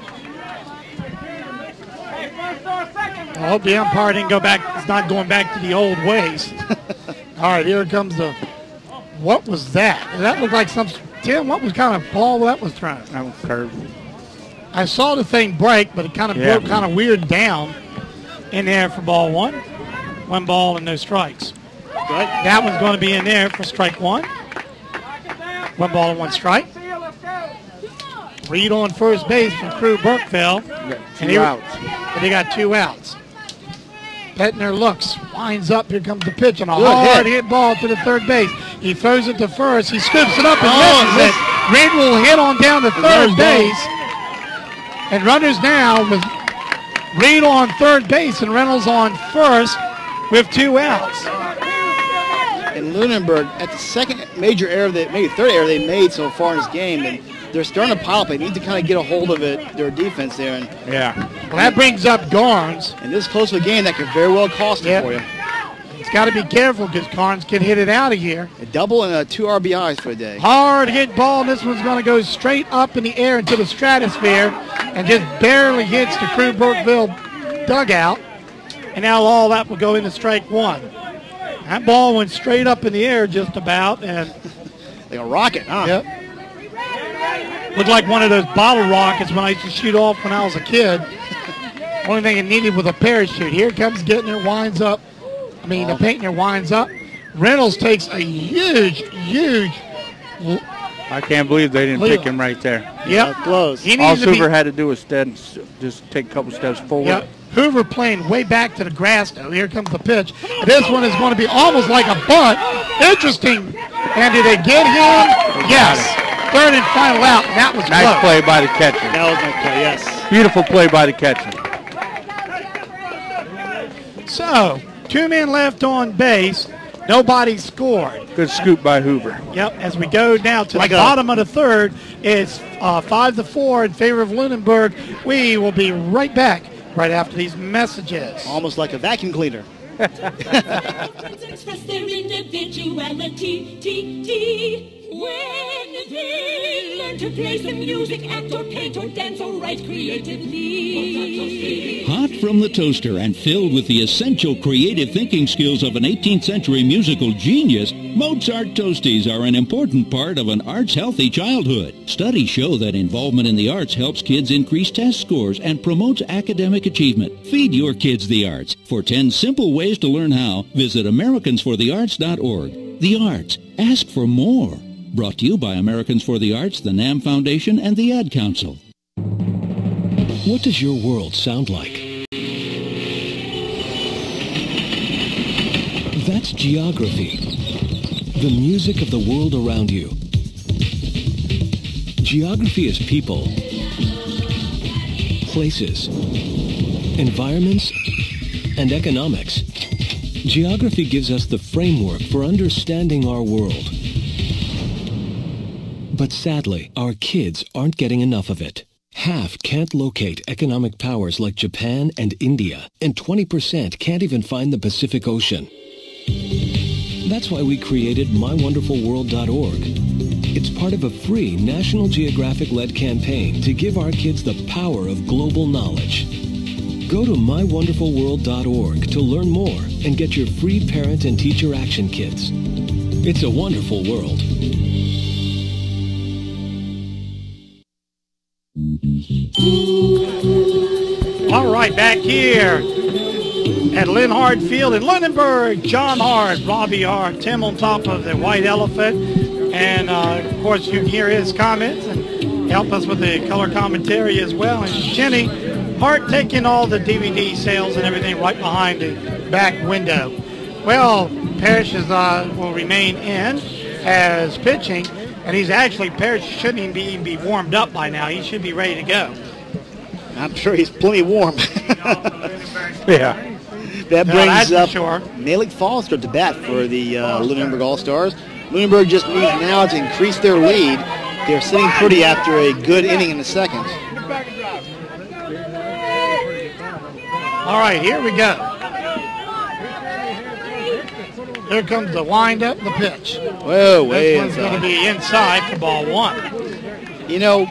I hope the umpire didn't go back. It's not going back to the old ways. All right, here comes the. What was that? Did that look like some? Tim, what was kind of ball that was thrown? That was curved. I saw the thing break, but it kind of broke kind of weird down in there for ball 1. 1 ball and no strikes. Right. That one's going to be in there for strike 1. 1 ball and 1 strike. Reed on first base from Crewe Burkeville. And he outs. But they got 2 outs. Petner looks, winds up. Here comes the pitch and a hard hit ball to the 3rd base. He throws it to first. He scoops it up and misses it. Reed will hit on down to 3rd base. And runners now with Reed on 3rd base and Reynolds on first with 2 outs. And Lunenburg at the second major error, maybe 3rd error they made so far in this game, and they're starting to pile up. They need to kind of get a hold of it, their defense there. And yeah. Well, that brings up Garnes. And this close of a game, that could very well cost it for you. It's got to be careful because Garnes can hit it out of here. A double and 2 RBIs for the day. Hard hit ball. This one's going to go straight up in the air into the stratosphere and just barely hits the Crewe Brookville dugout. And now all that will go into strike one. That ball went straight up in the air just about. And like a rocket, huh? Yep. Looked like one of those bottle rockets when I used to shoot off when I was a kid. Only thing it needed was a parachute. Here comes Gittner, winds up. The Painter winds up. Reynolds takes a huge I can't believe they didn't pick him right there. Yep. Close. All Hoover had to do was just take a couple steps forward. Yep. Hoover playing way back to the grass now. Here comes the pitch. This one is going to be almost like a bunt. Interesting. And did they get him? Yes. Third and final out. That was nice close. Play by the catcher. That was nice play, yes. Beautiful play by the catcher. So, 2 men left on base. Nobody scored. Good scoop by Hoover. Yep, as we go now to the bottom of the third, it's 5-4 in favor of Lunenburg. We will be right back right after these messages. Almost like a vacuum cleaner. Express their individuality, when they learn to play some music, act or paint or dance or write creatively. Hot from the toaster and filled with the essential creative thinking skills of an 18th century musical genius, Mozart Toasties are an important part of an arts-healthy childhood. Studies show that involvement in the arts helps kids increase test scores and promotes academic achievement. Feed your kids the arts. For 10 simple ways to learn how, visit AmericansForTheArts.org. The arts. Ask for more. Brought to you by Americans for the Arts, the NAM Foundation, and the Ad Council. What does your world sound like? That's geography. The music of the world around you. Geography is people, places, environments, and economics. Geography gives us the framework for understanding our world. But sadly, our kids aren't getting enough of it. Half can't locate economic powers like Japan and India, and 20% can't even find the Pacific Ocean. That's why we created MyWonderfulWorld.org. It's part of a free National Geographic-led campaign to give our kids the power of global knowledge. Go to MyWonderfulWorld.org to learn more and get your free parent and teacher action kits. It's a wonderful world. All right, back here at Lynn Hart Field in Lunenburg. John Hart, Robbie Hart, Tim on top of the white elephant. And, of course, you can hear his comments and help us with the color commentary as well. And Jenny Hart taking all the DVD sales and everything right behind the back window. Well, Parrish will remain in as pitching. And he's actually, Parrish shouldn't even be warmed up by now. He should be ready to go. I'm sure he's plenty warm. Yeah. That brings up sure. Malik Foster to bat for the Lunenburg All-Stars. Lunenburg just needs now to increase their lead. They're sitting pretty after a good inning in the second. All right, here we go. Here comes the wind-up, the pitch. Whoa, way This one's going to be inside for ball one. You know,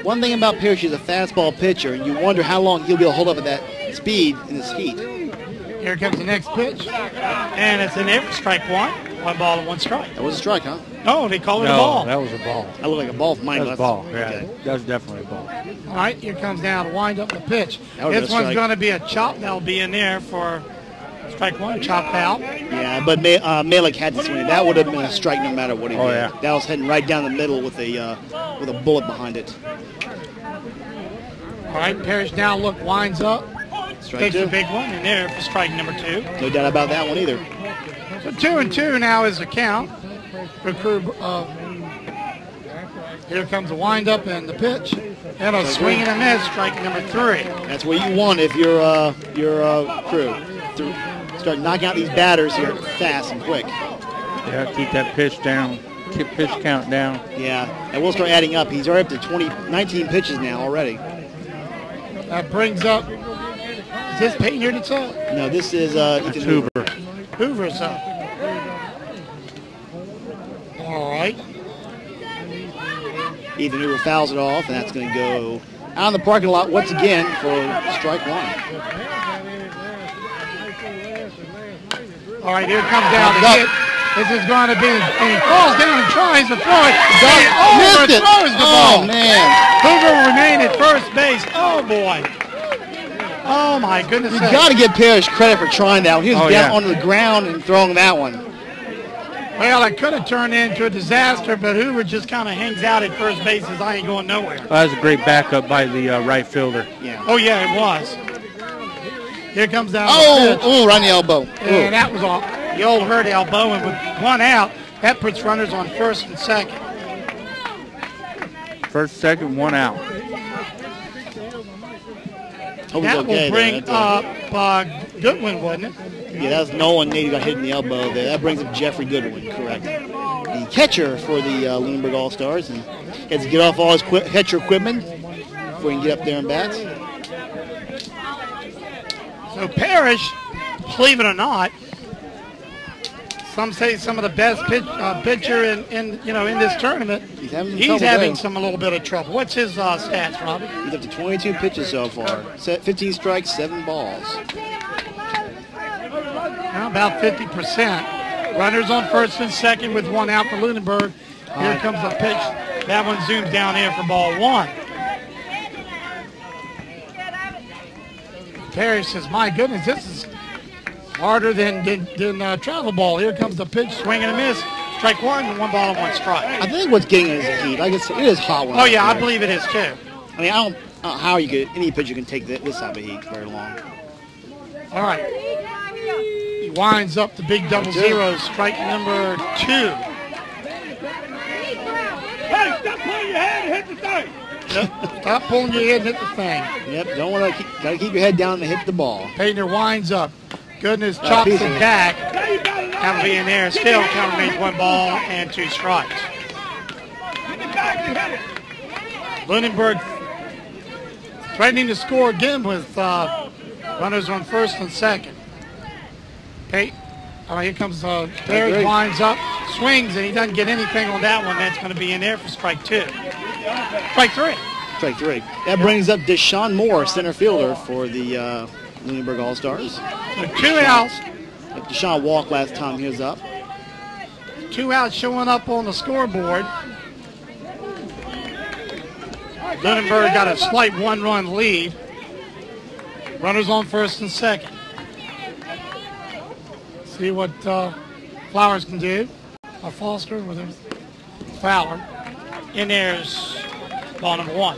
one thing about Parrish is a fastball pitcher, and you wonder how long he'll be able to hold up at that speed in this heat. Here comes the next pitch. And it's in there for strike one. 1 ball and 1 strike. That was a strike, huh? No, they call it a ball. That was a ball. That looked like a ball from my That was a ball, yeah. Okay. That was definitely a ball. All right, here comes down to wind up the pitch. This one's going to be a chop. That'll be in there for strike one, chop out. Yeah, but Malik had to swing it. That would have been a strike no matter what he did. Yeah. That was heading right down the middle with a bullet behind it. All right, Parrish now winds up. Strike Takes two. a big one in there for strike number 2. No doubt about that one either. So 2-2 now is the count for Crewe. Here comes the windup and the pitch. And a swing and a miss, strike number 3. That's what you want if you're Crewe. To start knocking out these batters here fast and quick. Yeah, keep that pitch down. Keep pitch count down. Yeah, and we'll start adding up. He's already up to 19 pitches now already. That brings up, is this Peyton here that's up? No, this is Ethan Hoover. Hoover's up. All right. Ethan Hoover fouls it off, and that's going to go out in the parking lot once again for strike one. All right, here comes down the hit. This is going to be, and he falls down and tries to throw it. Missed it. Throws the ball. Oh, man. Hoover will remain at first base. Oh, boy. Oh, my goodness. You got to give Parrish credit for trying that one. He was down onto the ground and throwing that one. Well, it could have turned into a disaster, but Hoover just kind of hangs out at first base as I ain't going nowhere. That was a great backup by the right fielder. Yeah. Oh, yeah, it was. Here comes down the pitch. Right in the elbow. And that was the old hurt elbow, and with one out, that puts runners on first and second. First, second, one out. That will bring up Goodwin, wouldn't it? Yeah, that's Nolan Nady got hit in the elbow there. That brings up Jeffrey Goodwin, correct. The catcher for the Lunenburg All-Stars, and he has to get off all his catcher equipment before he can get up there and bat. So Parrish, believe it or not, some say some of the best pitcher in this tournament. He's having some a little bit of trouble. What's his stats, Robbie? He's up to 22 pitches so far. 15 strikes, 7 balls. Now about 50%. Runners on first and second with one out for Lunenburg. Here comes the pitch. That one zooms down here for ball one. Parrish says, my goodness, this is harder than travel ball. Here comes the pitch, swing and a miss. Strike one, and 1 ball and 1 strike. I think what's getting it is the heat. Like it is hot. Oh, yeah, I believe it is, too. I mean, I don't know how any pitcher can take this type of heat very long. All right. He winds up the big double zero, strike number 2. Hey, stop pulling your head and hit the thing. Stop pulling your head and hit the thing. Yep, don't want to got to keep your head down and hit the ball. Payner winds up. Goodness chops it back. That will be in there. Still count remains 1 ball and 2 strikes. Lunenburg threatening to score again with runners on first and second. Okay. Here comes Parrish, winds up, swings, and he doesn't get anything on that one. That's going to be in there for strike 2. Strike 3. Strike 3. That brings up Deshaun Moore, center fielder for the Lunenburg All-Stars. So 2 outs. Deshaun walked last time he was up. 2 outs showing up on the scoreboard. Lunenburg got a slight 1-run lead. Runners on first and second. See what Flowers can do. Or Foster with him. Fowler. In there's ball number 1.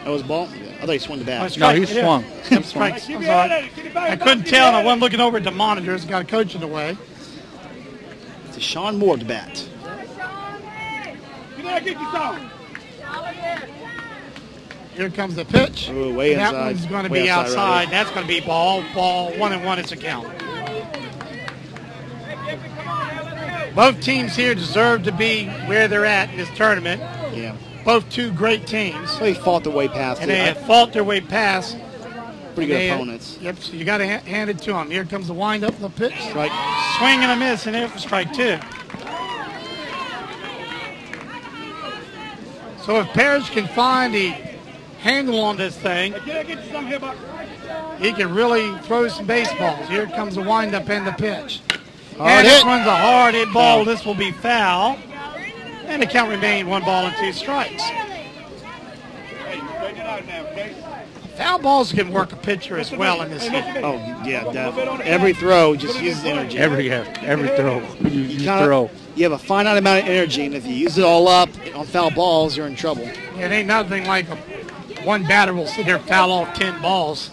That was ball? I thought he swung the bat. No, he swung. Strikes. I'm sorry. I couldn't tell, and I wasn't looking over at the monitors. Got a coach in the way. It's Deshaun Moore to bat. Here comes the pitch. Ooh, way and inside. that one's going to be outside. That's going to be ball. 1-1 it's a count. Both teams here deserve to be where they're at in this tournament. Yeah. Both 2 great teams. They fought their way past and they have fought their way past. Pretty good opponents. Yep, so you got to hand it to them. Here comes the wind up, the pitch. Strike. Swing and a miss, and there for strike 2. So if Parrish can find the handle on this thing, he can really throw some baseballs. Here comes the wind up and the pitch. And this one's a hard hit ball. This will be foul. And the count remained 1 ball and 2 strikes. Foul balls can work a pitcher as well in this hit. Oh, yeah, definitely. Every throw just uses energy. Every throw. You have a finite amount of energy, and if you use it all up on foul balls, you're in trouble. It ain't nothing like one batter will sit there foul off 10 balls.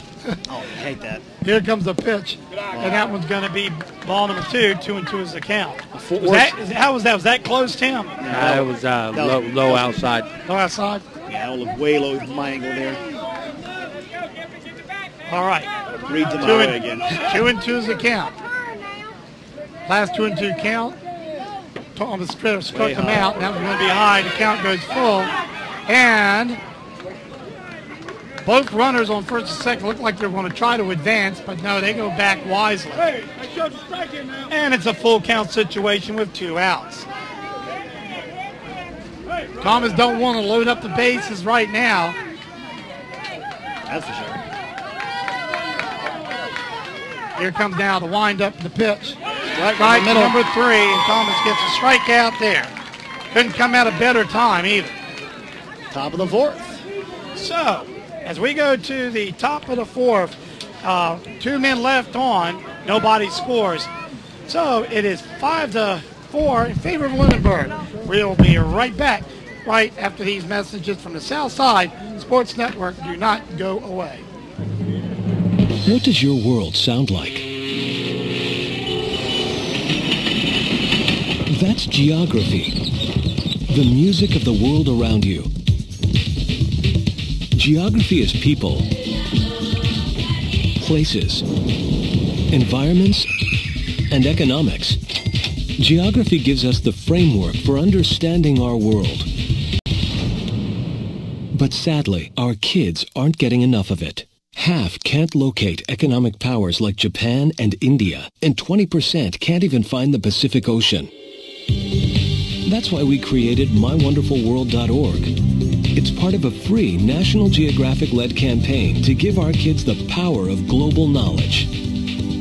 Oh, I hate that. Here comes the pitch, and that one's going to be ball number 2. 2-2 is the count. How was that? Was that close, Tim? It was low outside. Low outside? Yeah, that will look way low from my angle there. All right. Read them away again. 2-2 is the count. Last 2-2 count. Thomas Stritter struck him out. That was going to be high. The count goes full. And Both runners on first and second look like they're going to try to advance, but no, they go back wisely. Hey, I showed you strike in now. And it's a full count situation with 2 outs. Thomas don't want to load up the bases right now. That's for sure. Here comes now the windup and the pitch. Strike number 3, and Thomas gets a strikeout there. Couldn't come at a better time either. Top of the 4th. So, as we go to the top of the 4th, 2 men left on, nobody scores. So it is 5-4 in favor of Lunenburg. We'll be right back right after these messages from the South Side Sports Network. Do not go away. What does your world sound like? That's geography. The music of the world around you. Geography is people, places, environments, and economics. Geography gives us the framework for understanding our world. But sadly, our kids aren't getting enough of it. Half can't locate economic powers like Japan and India, and 20% can't even find the Pacific Ocean. That's why we created MyWonderfulWorld.org. It's part of a free National Geographic-led campaign to give our kids the power of global knowledge.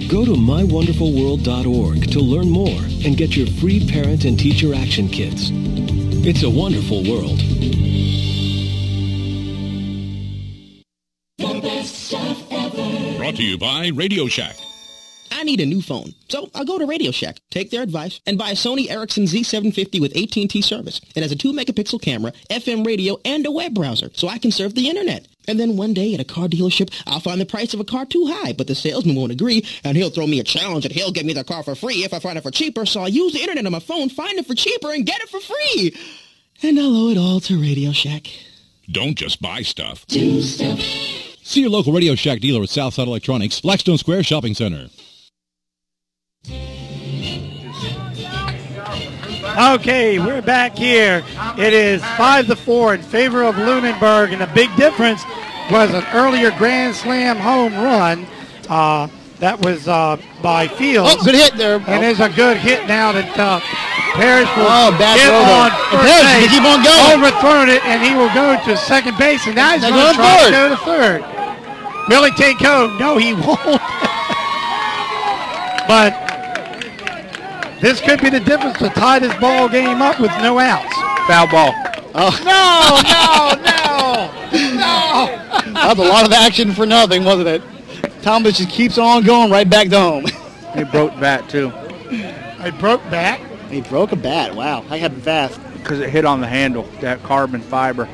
Go to MyWonderfulWorld.org to learn more and get your free parent and teacher action kits. It's a wonderful world. The best stuff ever. Brought to you by Radio Shack. I need a new phone, so I'll go to Radio Shack, take their advice, and buy a Sony Ericsson Z750 with AT&T service. It has a 2-megapixel camera, FM radio, and a web browser, so I can surf the internet. And then one day at a car dealership, I'll find the price of a car too high, but the salesman won't agree, and he'll throw me a challenge and he'll give me the car for free if I find it for cheaper, so I'll use the internet on my phone, find it for cheaper, and get it for free. And I'll owe it all to Radio Shack. Don't just buy stuff. Do stuff. See your local Radio Shack dealer at Southside Electronics, Blackstone Square Shopping Center. Okay, we're back here. It is 5-4 in favor of Lunenburg, and the big difference was an earlier Grand Slam home run. That was by Fields. Oh, good hit there. And there's a good hit now that Parrish will bad get throw on there. first Parrish, base, keep on going. overthrown it, and he will go to second base, and now he's going to try to go to third. Will he take home? No, he won't. But this could be the difference to tie this ball game up with no outs. Foul ball. Oh. No. That was a lot of action for nothing, wasn't it? Thomas just keeps on going right back to home. He broke bat, too. He broke bat? He broke a bat. Wow. That happened fast. Because it hit on the handle, that carbon fiber.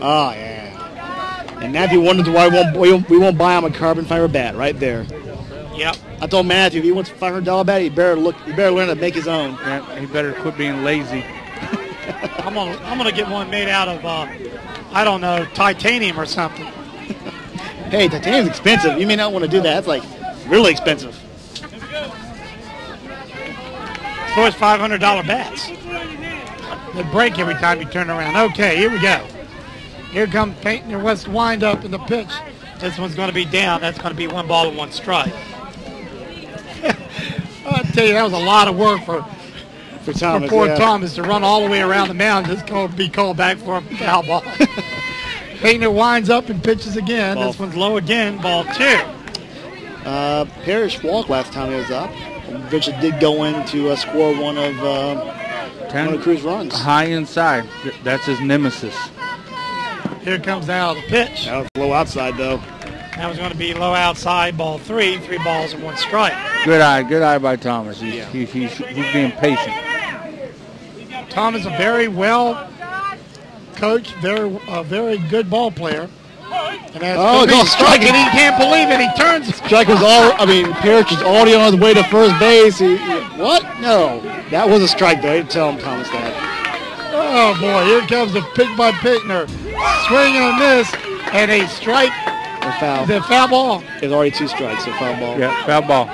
Oh, yeah. And Matthew wonders why we won't buy him a carbon fiber bat right there. Yep. I told Matthew if he wants a $500 bat, he better learn to make his own. Yeah, he better quit being lazy. I'm gonna get one made out of I don't know, titanium or something. Hey, titanium's expensive. You may not want to do that. That's like really expensive. So it's $500 bats. They break every time you turn around. Okay, here we go. Here comes Peyton and West wind up in the pitch. This one's going to be down. That's going to be 1 ball and 1 strike. I'll tell you, that was a lot of work for Thomas, poor Thomas to run all the way around the mound. Just be called back for a foul ball. Peyton winds up and pitches again. This one's low again, ball 2. Parrish walked last time he was up. Eventually did go in to score one of Crewe's runs. High inside. That's his nemesis. Here comes now the pitch. That was low outside, though. That was going to be low outside, ball 3. 3 balls and 1 strike. Good eye by Thomas. He's being patient. Thomas, a very well coached, very good ball player. And it's striking. And he can't believe it. He turns. Strike was Parrish was already on his way to first base. What? No. That was a strike, though. I didn't tell him Thomas that. Oh, boy. Here comes the pitch by Pittner. Swing and a miss. And a strike. A foul. The foul ball. There's already 2 strikes, so foul ball. Yeah, foul ball.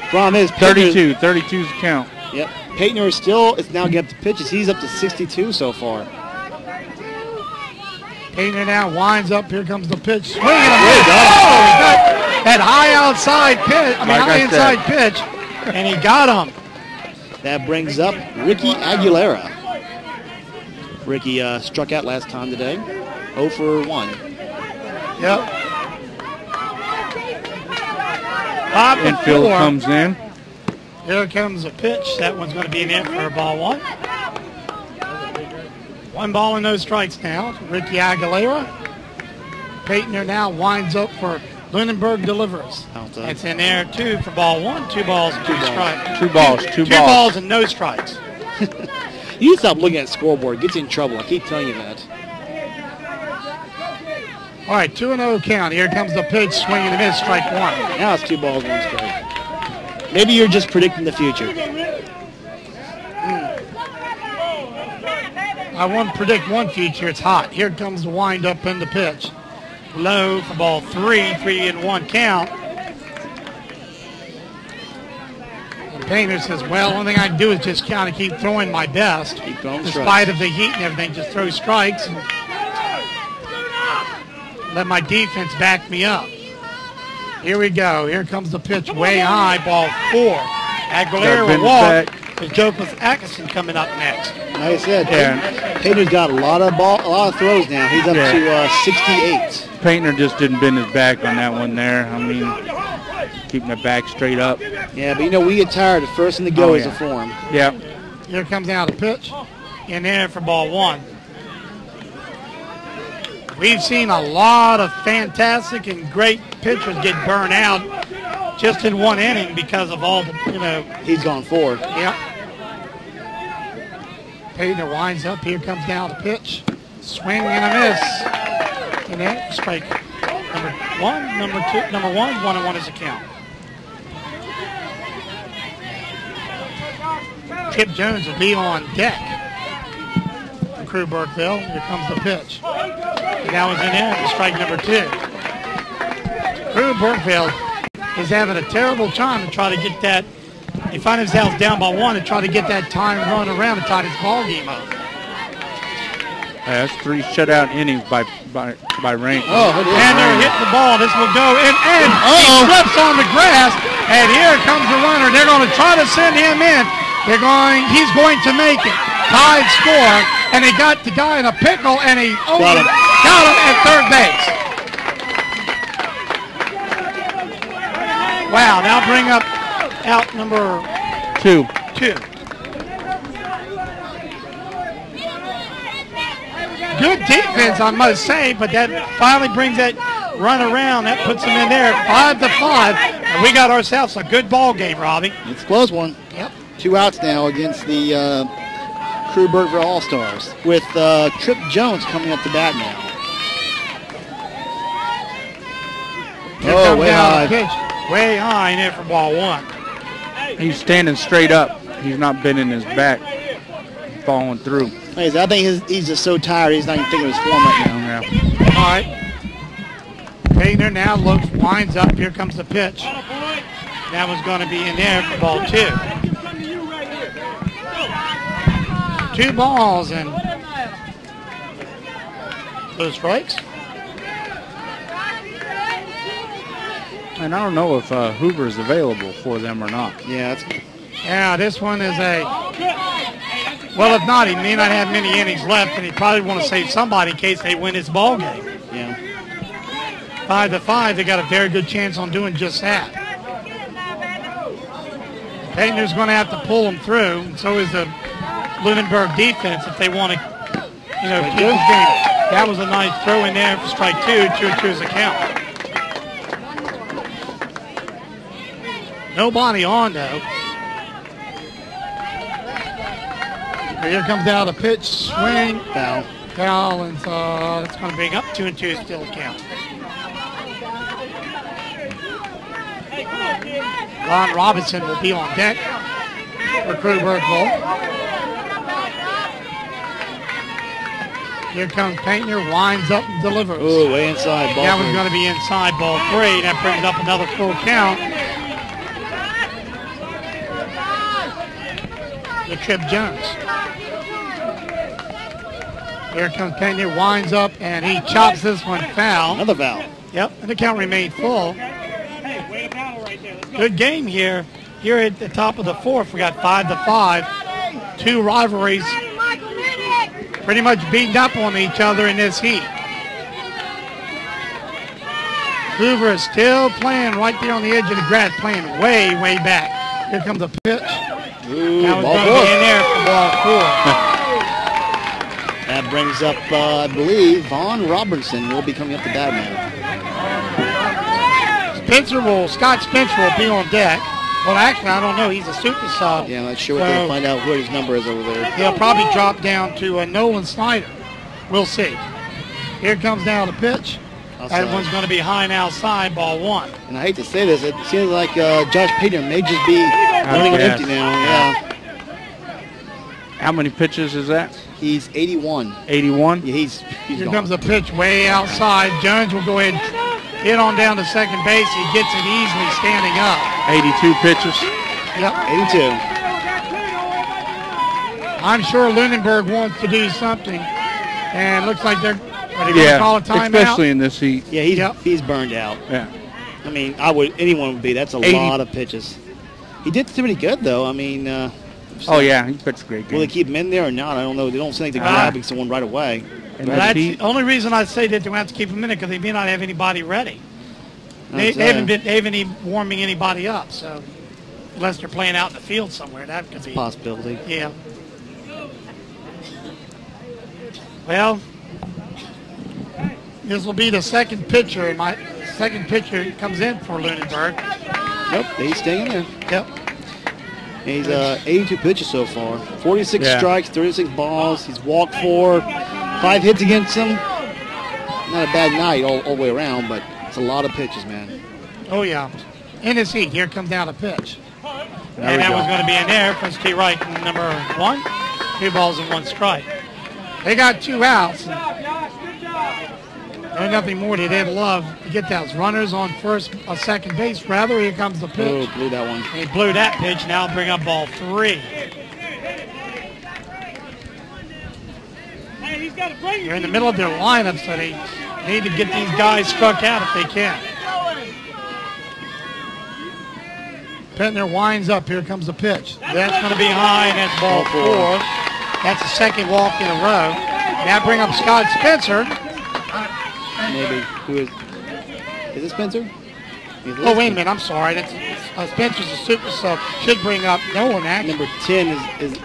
Problem is, 32. 32's the count. Yep. Peyton is now getting up to pitches. He's up to 62 so far. Painter now winds up. Here comes the pitch. Swing and a miss. Oh, he got that high outside pitch. High inside pitch. And he got him. That brings up Ricky Aguilera. Ricky struck out last time today. 0 for 1. Yep. Infield comes in. Here comes a pitch. That one's going to be an in for ball 1. 1 ball and no strikes now. Ricky Aguilera. Payton now winds up for Lunenburg delivers. That's in there 2 for ball 1. 2 balls and 2 strikes. 2 balls. 2 balls and no strikes. You stop looking at the scoreboard. It gets you in trouble. I keep telling you that. All right, 2-0 count. Here comes the pitch. Swing and a miss. Strike 1. Now it's 2 balls, 1 strike. Maybe you're just predicting the future. I won't predict one future. It's hot. Here comes the wind up in the pitch. Low for ball 3. 3-1 count. And Painter says, well, only thing I can do is just kind of keep throwing my best. Keep throwing Despite strikes. of the heat and everything, just throw strikes and let my defense back me up. Here we go. Here comes the pitch way high, ball 4. Aguilera will walk. There's Joseph Atkinson coming up next. Like I said, Painter's got a lot of throws now. He's up to 68. Painter just didn't bend his back on that one there. I mean, keeping the back straight up. Yeah, but you know, we get tired. The first thing to go is a form. Yeah. Here comes now the pitch. In there for ball 1. We've seen a lot of fantastic and great pitchers get burned out just in 1 inning because of all the, He's gone forward. Yep. Payton winds up. Here comes now the pitch. Swing and a miss. And then strike number 1, number 2, number 1, 1-1 is the count. Chip Jones will be on deck from Crewe Burkeville. Here comes the pitch. And that was in there, strike number 2. Crewe Burkeville is having a terrible time to try to get that. They find themselves down by 1 and try to get that time run around and tie this ball game up. That's 3 shutout innings by Rank. Oh, and they're hitting the ball. This will go in, and he slips on the grass. And here comes the runner. They're going to try to send him in. He's going to make it. Tied score, and they got the guy in a pickle, and he got him at third base. Wow, now bring up out number 2. Good defense, I must say, but that finally brings that run around. That puts them in there 5-5, and we got ourselves a good ball game, Robbie. It's a close one. Yep. 2 outs now against the Crewe Burkeville All-Stars with Trip Jones coming up to bat now. Way high. Pitch. Way high in there for ball 1. He's standing straight up. He's not bending his back, falling through. I think he's just so tired he's not even thinking of his form right now. All right. Painter now winds up. Here comes the pitch. That was going to be in there for ball 2. 2 balls and 2 strikes. And I don't know if Hoover is available for them or not. Yeah, this one is well, if not, he may not have many innings left, and he probably want to save somebody in case they win this ball game. Yeah. 5-5, they got a very good chance on doing just that. Payton's going to have to pull them through, and so is the Lunenburg defense if they want to, keep this game. That was a nice throw in there for strike 2. 2-2 is the count. Nobody on, though. Here comes out a pitch, swing, foul, and so that's going to bring up 2-2 still count. Ron Robinson will be on deck for Crewe Burkeville. Here comes Painter, winds up and delivers. Ooh, way inside. Ball that one's going to be inside ball 3. That brings up another full count. The Trip Jones. Here comes Pena, winds up, and he chops this one foul. Another foul. Yep, and the count remained full. Good game here. Here at the top of the fourth, we got 5-5. Two rivalries pretty much beating up on each other in this heat. Hoover is still playing right there on the edge of the grass, playing way, way back. Here comes the pitch. Ooh, now it's ball going to four. be in there for ball four. That brings up, I believe, Vaughn Robertson will be coming up to bat now. Scott Spencer will be on deck. Well, actually, I don't know. He's a super sub. Yeah, I'm not sure what they'll find out what his number is over there. He'll probably drop down to Nolan Snyder. We'll see. Here comes now the pitch. Outside. That one's going to be high and outside, ball one. And I hate to say this, it seems like Josh Payton may just be running empty now. Yeah. How many pitches is that? He's 81. 81? Yeah, he's Here gone. comes a pitch way outside. Jones will go ahead and hit on down to second base. He gets it easily standing up. 82 pitches? Yep. 82. I'm sure Lunenburg wants to do something. And it looks like they're going to call a timeout. Especially in this heat. Yeah, he's burned out. Yeah. I mean, anyone would be. That's a lot of pitches. He did pretty good, though. I mean, oh, yeah, he pitched a great game. Will they keep him in there or not? I don't know. They don't seem like they're grabbing someone right away. And that's the only reason I say that they have to keep them in it, because they may not have anybody ready. They haven't even warming anybody up, so unless they're playing out in the field somewhere, that could be a possibility. Yeah. Well, this will be the second pitcher. My second pitcher comes in for Lunenburg. Nope, he's staying in there. Yep. And he's 82 pitches so far. 46 strikes, 36 balls. He's walked 4, 5 hits against him. Not a bad night all the way around, but it's a lot of pitches, man. Oh, yeah. In his heat, here comes down a pitch. There and we that go. was going to be in there for T. Wright, number 1. 2 balls and 1 strike. They got 2 outs. There's nothing more they did love to get those runners on second base. Rather, here comes the pitch. Oh, blew that one. He blew that pitch. Now bring up ball 3. They're in the middle of their lineup, so they need to get these guys struck out if they can. Pentner winds up. Here comes the pitch. That's going to be high, and that's ball 4. That's the second walk in a row. Now bring up Scott Spencer. Maybe. Who is it Spencer? Oh, wait a minute. I'm sorry. That's Spencer's a super sub. Should bring up Nolan, actually. Number 10 is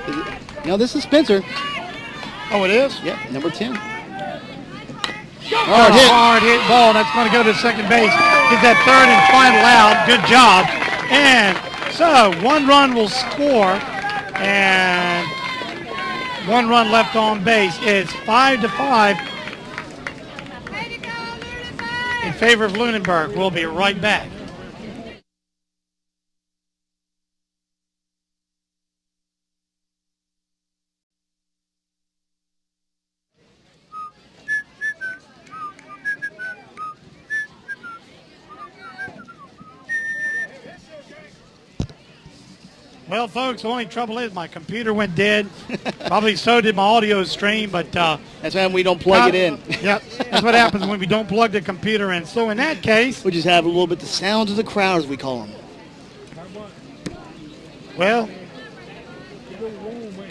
no, this is Spencer. Oh, it is? Yep, number 10. Hard hit ball. That's going to go to second base. Get that third and final out. Good job. And so 1 run will score, and 1 run left on base. It's 5-5 in favor of Lunenburg. We'll be right back. Well, folks, the only trouble is my computer went dead. Probably so did my audio stream, but... that's when we don't plug it in. Yep, that's what happens when we don't plug the computer in. So in that case... We just have a little bit the sounds of the crowd, as we call them. Well,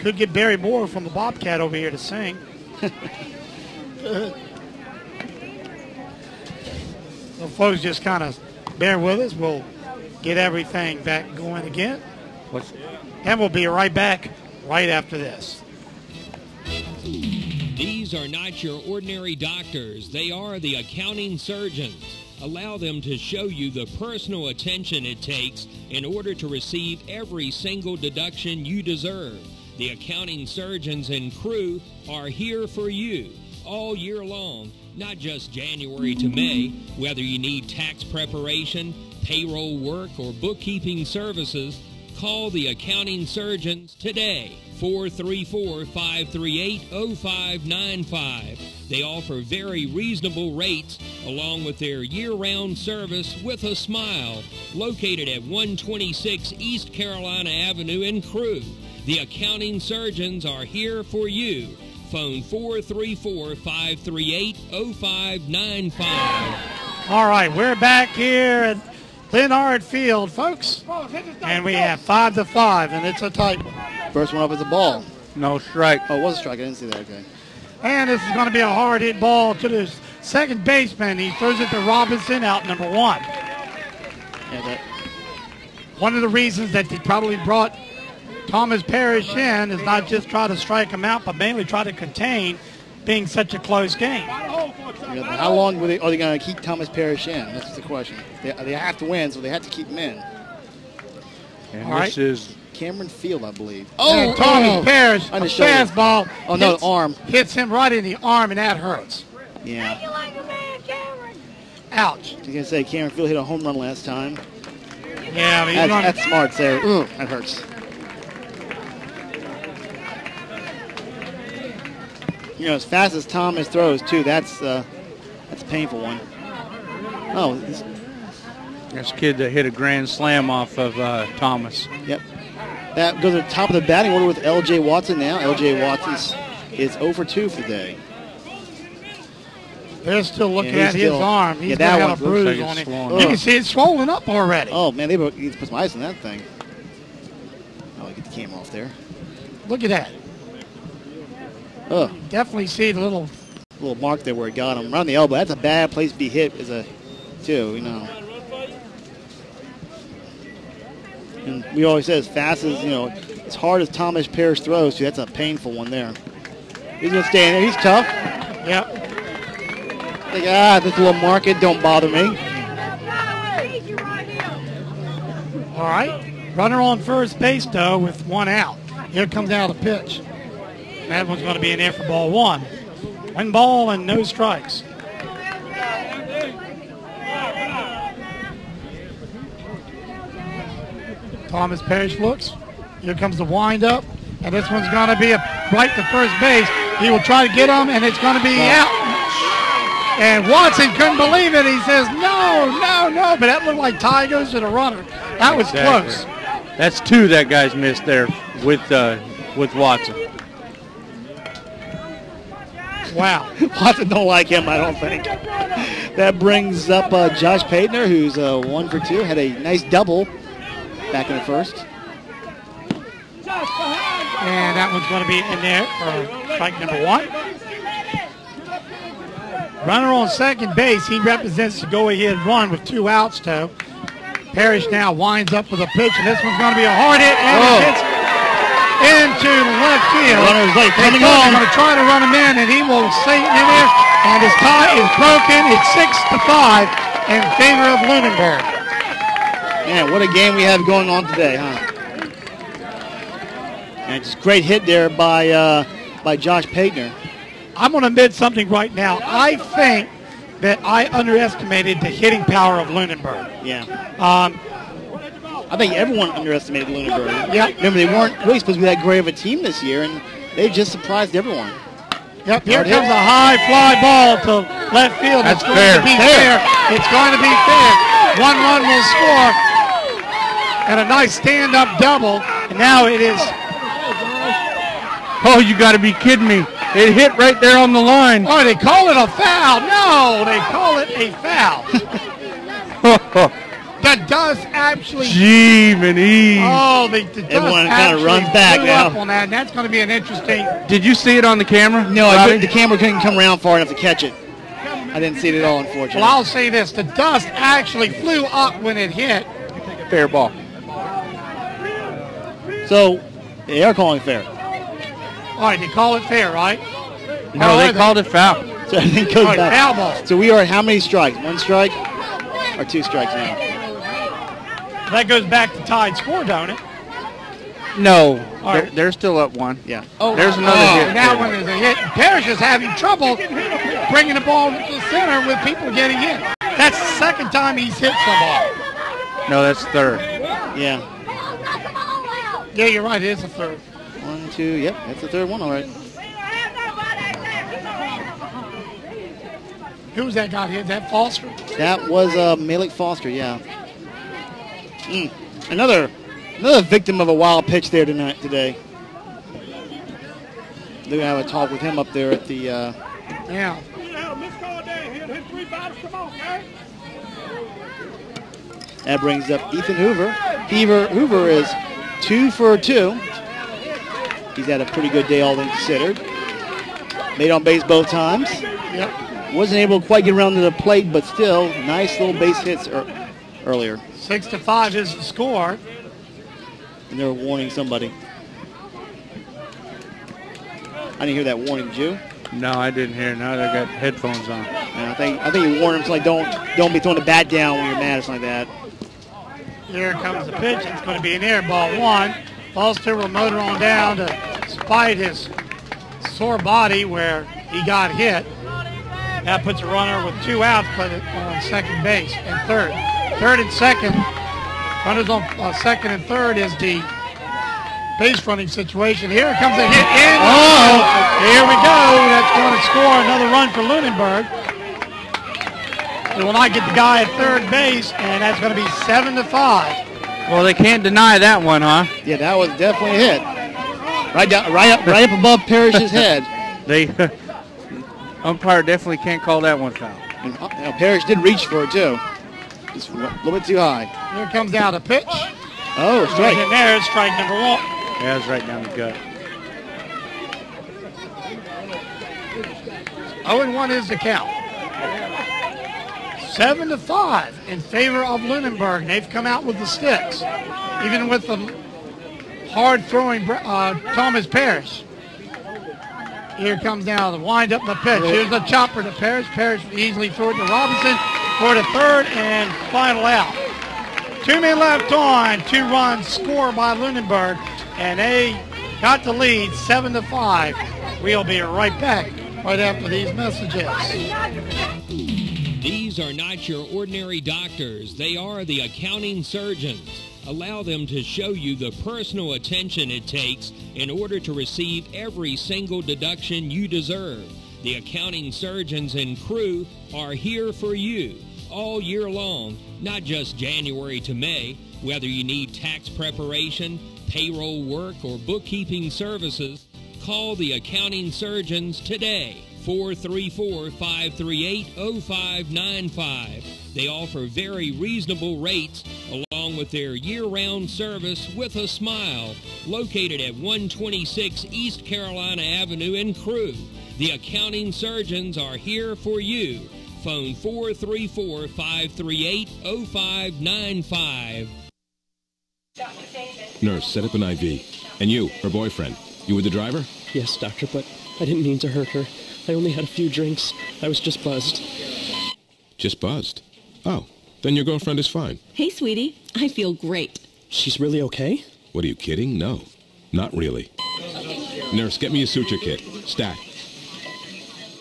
could get Barry Moore from the Bobcat over here to sing. So folks, just kind of bear with us. We'll get everything back going again. And we'll be right back right after this. These are not your ordinary doctors. They are the accounting surgeons. Allow them to show you the personal attention it takes in order to receive every single deduction you deserve. The accounting surgeons in Crewe are here for you all year long, not just January to May. Whether you need tax preparation, payroll work, or bookkeeping services, call the accounting surgeons today, 434-538-0595. They offer very reasonable rates along with their year-round service with a smile, located at 126 East Carolina Avenue in Crewe. The accounting surgeons are here for you. Telephone 434-538-0595. All right, we're back here at Linhart Field, folks. And we have 5-5, and it's a tight one. First one up is a ball. No strike. Oh, it was a strike. I didn't see that. Okay. And this is going to be a hard hit ball to the second baseman. He throws it to Robinson, out number 1. Yeah, one of the reasons that they probably brought Thomas Parrish in is not just try to strike him out, but mainly try to contain being such a close game. Yeah, how long are they going to keep Thomas Parrish in? That's the question. They have to win, so they have to keep him in. And this is Cameron Field, I believe. Oh, Thomas Parrish, a fastball. Oh, no, the arm. Hits him right in the arm, and that hurts. Yeah. Ouch. I was going to say, Cameron Field hit a home run last time. Yeah, I mean, that's smart there. Ooh, that hurts. You know, as fast as Thomas throws, too, that's a painful one. Oh, this kid that hit a grand slam off of Thomas. Yep. That goes to the top of the batting order with L.J. Watson now. L.J. Watson is 0 for 2 for the day. They're still looking at his arm. He's got a bruise on it. You can see it's swollen up already. Oh, man, they need to put some ice on that thing. Oh, get the camera off there. Look at that. Oh. Definitely see the little mark there where it got him. Around the elbow. That's a bad place to be hit too, you know. And we always say as fast as, as hard as Thomas Parrish throws, too, that's a painful one there. He's going to stay in there. He's tough. Yep. Like, this little market don't bother me. All right. Runner on first base, though, with 1 out. Here comes out the pitch. That one's going to be in there for ball 1. 1 ball and no strikes. Thomas Parrish looks. Here comes the windup. And this one's going to be right to first base. He will try to get him, and it's going to be out. And Watson couldn't believe it. He says, no. But that looked like tie goes to the runner. That was close. That's 2 that guy's missed there with Watson. Wow. Watson don't like him, I don't think. That brings up Josh Paitner, who's 1 for 2. Had a nice double back in the first. And that one's going to be in there for strike number 1. Runner on second base. He represents the go-ahead run with 2 outs, though. Parrish now winds up with a pitch, and this one's going to be a hard hit, and it hits into left field. Runner's late coming on. They're going to try to run him in, and he will stay in there. And his tie is broken. It's 6-5 in favor of Lunenburg. Man, what a game we have going on today, huh? And just great hit there by Josh Paitner. I'm going to admit something right now. I think that I underestimated the hitting power of Lunenburg. Yeah. I think everyone underestimated Lunenburg. Yeah. Remember, they weren't really supposed to be that great of a team this year, and they just surprised everyone. Yep, here comes a high fly ball to left field. That's it's going to be fair. It's going to be fair. 1 run will score. And a nice stand-up double. And now it is... Oh, you got to be kidding me. It hit right there on the line. Oh, they call it a foul. No, they call it a foul. That does actually... Gee, Manee. Oh, the everyone kind of runs back now. Up on that, and that's going to be an interesting... Did you see it on the camera? No, the camera couldn't come around far enough to catch it. I didn't see it at all, unfortunately. Well, I'll say this. The dust actually flew up when it hit. Fair ball. So, they are calling fair. All right, they call it fair, right? No, they called it foul. So everything goes back. Foul ball. So we are at how many strikes? 1 strike or 2 strikes now? That goes back to tied score, don't it? No, right. they're still up 1. Yeah. Oh, there's another hit. Now one is a hit. Parrish is having trouble bringing the ball to the center with people getting in. That's the second time he's hit somebody. No, that's 3rd. Yeah. Yeah, you're right. It is a 3rd. 1, 2. Yep, that's the 3rd one. All right. Who was that guy here? Is that Foster? That was Malik Foster. Yeah. Another victim of a wild pitch there today. They're going to have a talk with him up there at the... Yeah. That brings up Ethan Hoover. Hoover is 2 for 2. He's had a pretty good day, all things considered. Made on base both times. Yep. Wasn't able to quite get around to the plate, but still, nice little base hits earlier. 6-5 is the score. And they're warning somebody. I didn't hear that warning, did you? No, I didn't hear. No, they got headphones on. Yeah, I think you warned him, so like don't be throwing the bat down when you're mad or something like that. Here comes the pitch. It's going to be an air ball 1. Foster will motor on down to spite his sore body where he got hit. That puts a runner with 2 outs, but on second base and third. Third and second. Runners on second and third is the base running situation. Here comes a hit in. Oh, here we go. That's going to score another run for Lunenburg. They will not get the guy at third base, and that's going to be 7-5. Well, they can't deny that one, huh? Yeah, that was definitely a hit. Right up above Parrish's head. They umpire definitely can't call that one foul. And, Parrish did reach for it too. Just a little bit too high. Here comes down the pitch. Oh, strike. And there's strike number 1. Yeah, it's right down the gut. 0-1 is the count. 7-5 in favor of Lunenburg. They've come out with the sticks, even with the hard-throwing Thomas Parrish. Here comes down the wind up the pitch. Here's the chopper to Parrish. Parrish easily throw it to Robinson for the third and final out. 2 men left on. 2 runs scored by Lunenburg, and they got the lead 7-5. We'll be right back right after these messages. These are not your ordinary doctors. They are the accounting surgeons. Allow them to show you the personal attention it takes in order to receive every single deduction you deserve. The accounting surgeons in Crewe are here for you all year long, not just January to May. Whether you need tax preparation, payroll work, or bookkeeping services, call the accounting surgeons today. 434-538-0595. They offer very reasonable rates along with their year-round service with a smile. Located at 126 East Carolina Avenue in Crewe. The accounting surgeons are here for you. Phone 434-538-0595. Nurse, set up an IV. And you, her boyfriend. You were the driver? Yes, doctor, but I didn't mean to hurt her. I only had a few drinks. I was just buzzed. Just buzzed? Oh, then your girlfriend is fine. Hey, sweetie. I feel great. She's really okay? What, are you kidding? No, not really. Nurse, get me a suture kit. Stack.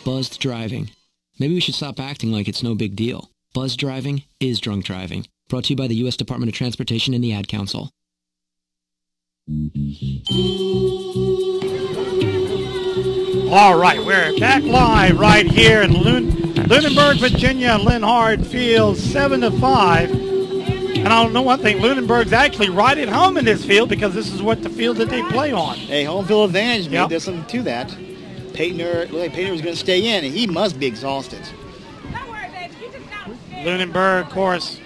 Buzzed driving. Maybe we should stop acting like it's no big deal. Buzzed driving is drunk driving. Brought to you by the U.S. Department of Transportation and the Ad Council. All right, we're back live right here in Lunenburg, Virginia. Lynn Hard Field, 7-5. And I don't know one thing, Lunenburg's actually right at home in this field because this is what the field that they play on. Hey, home field advantage, man. There's something to that. Paytner was going to stay in, and he must be exhausted. Lunenburg, of course,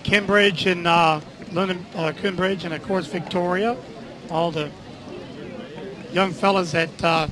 Cambridge and Cambridge, and of course Victoria, all the young fellas that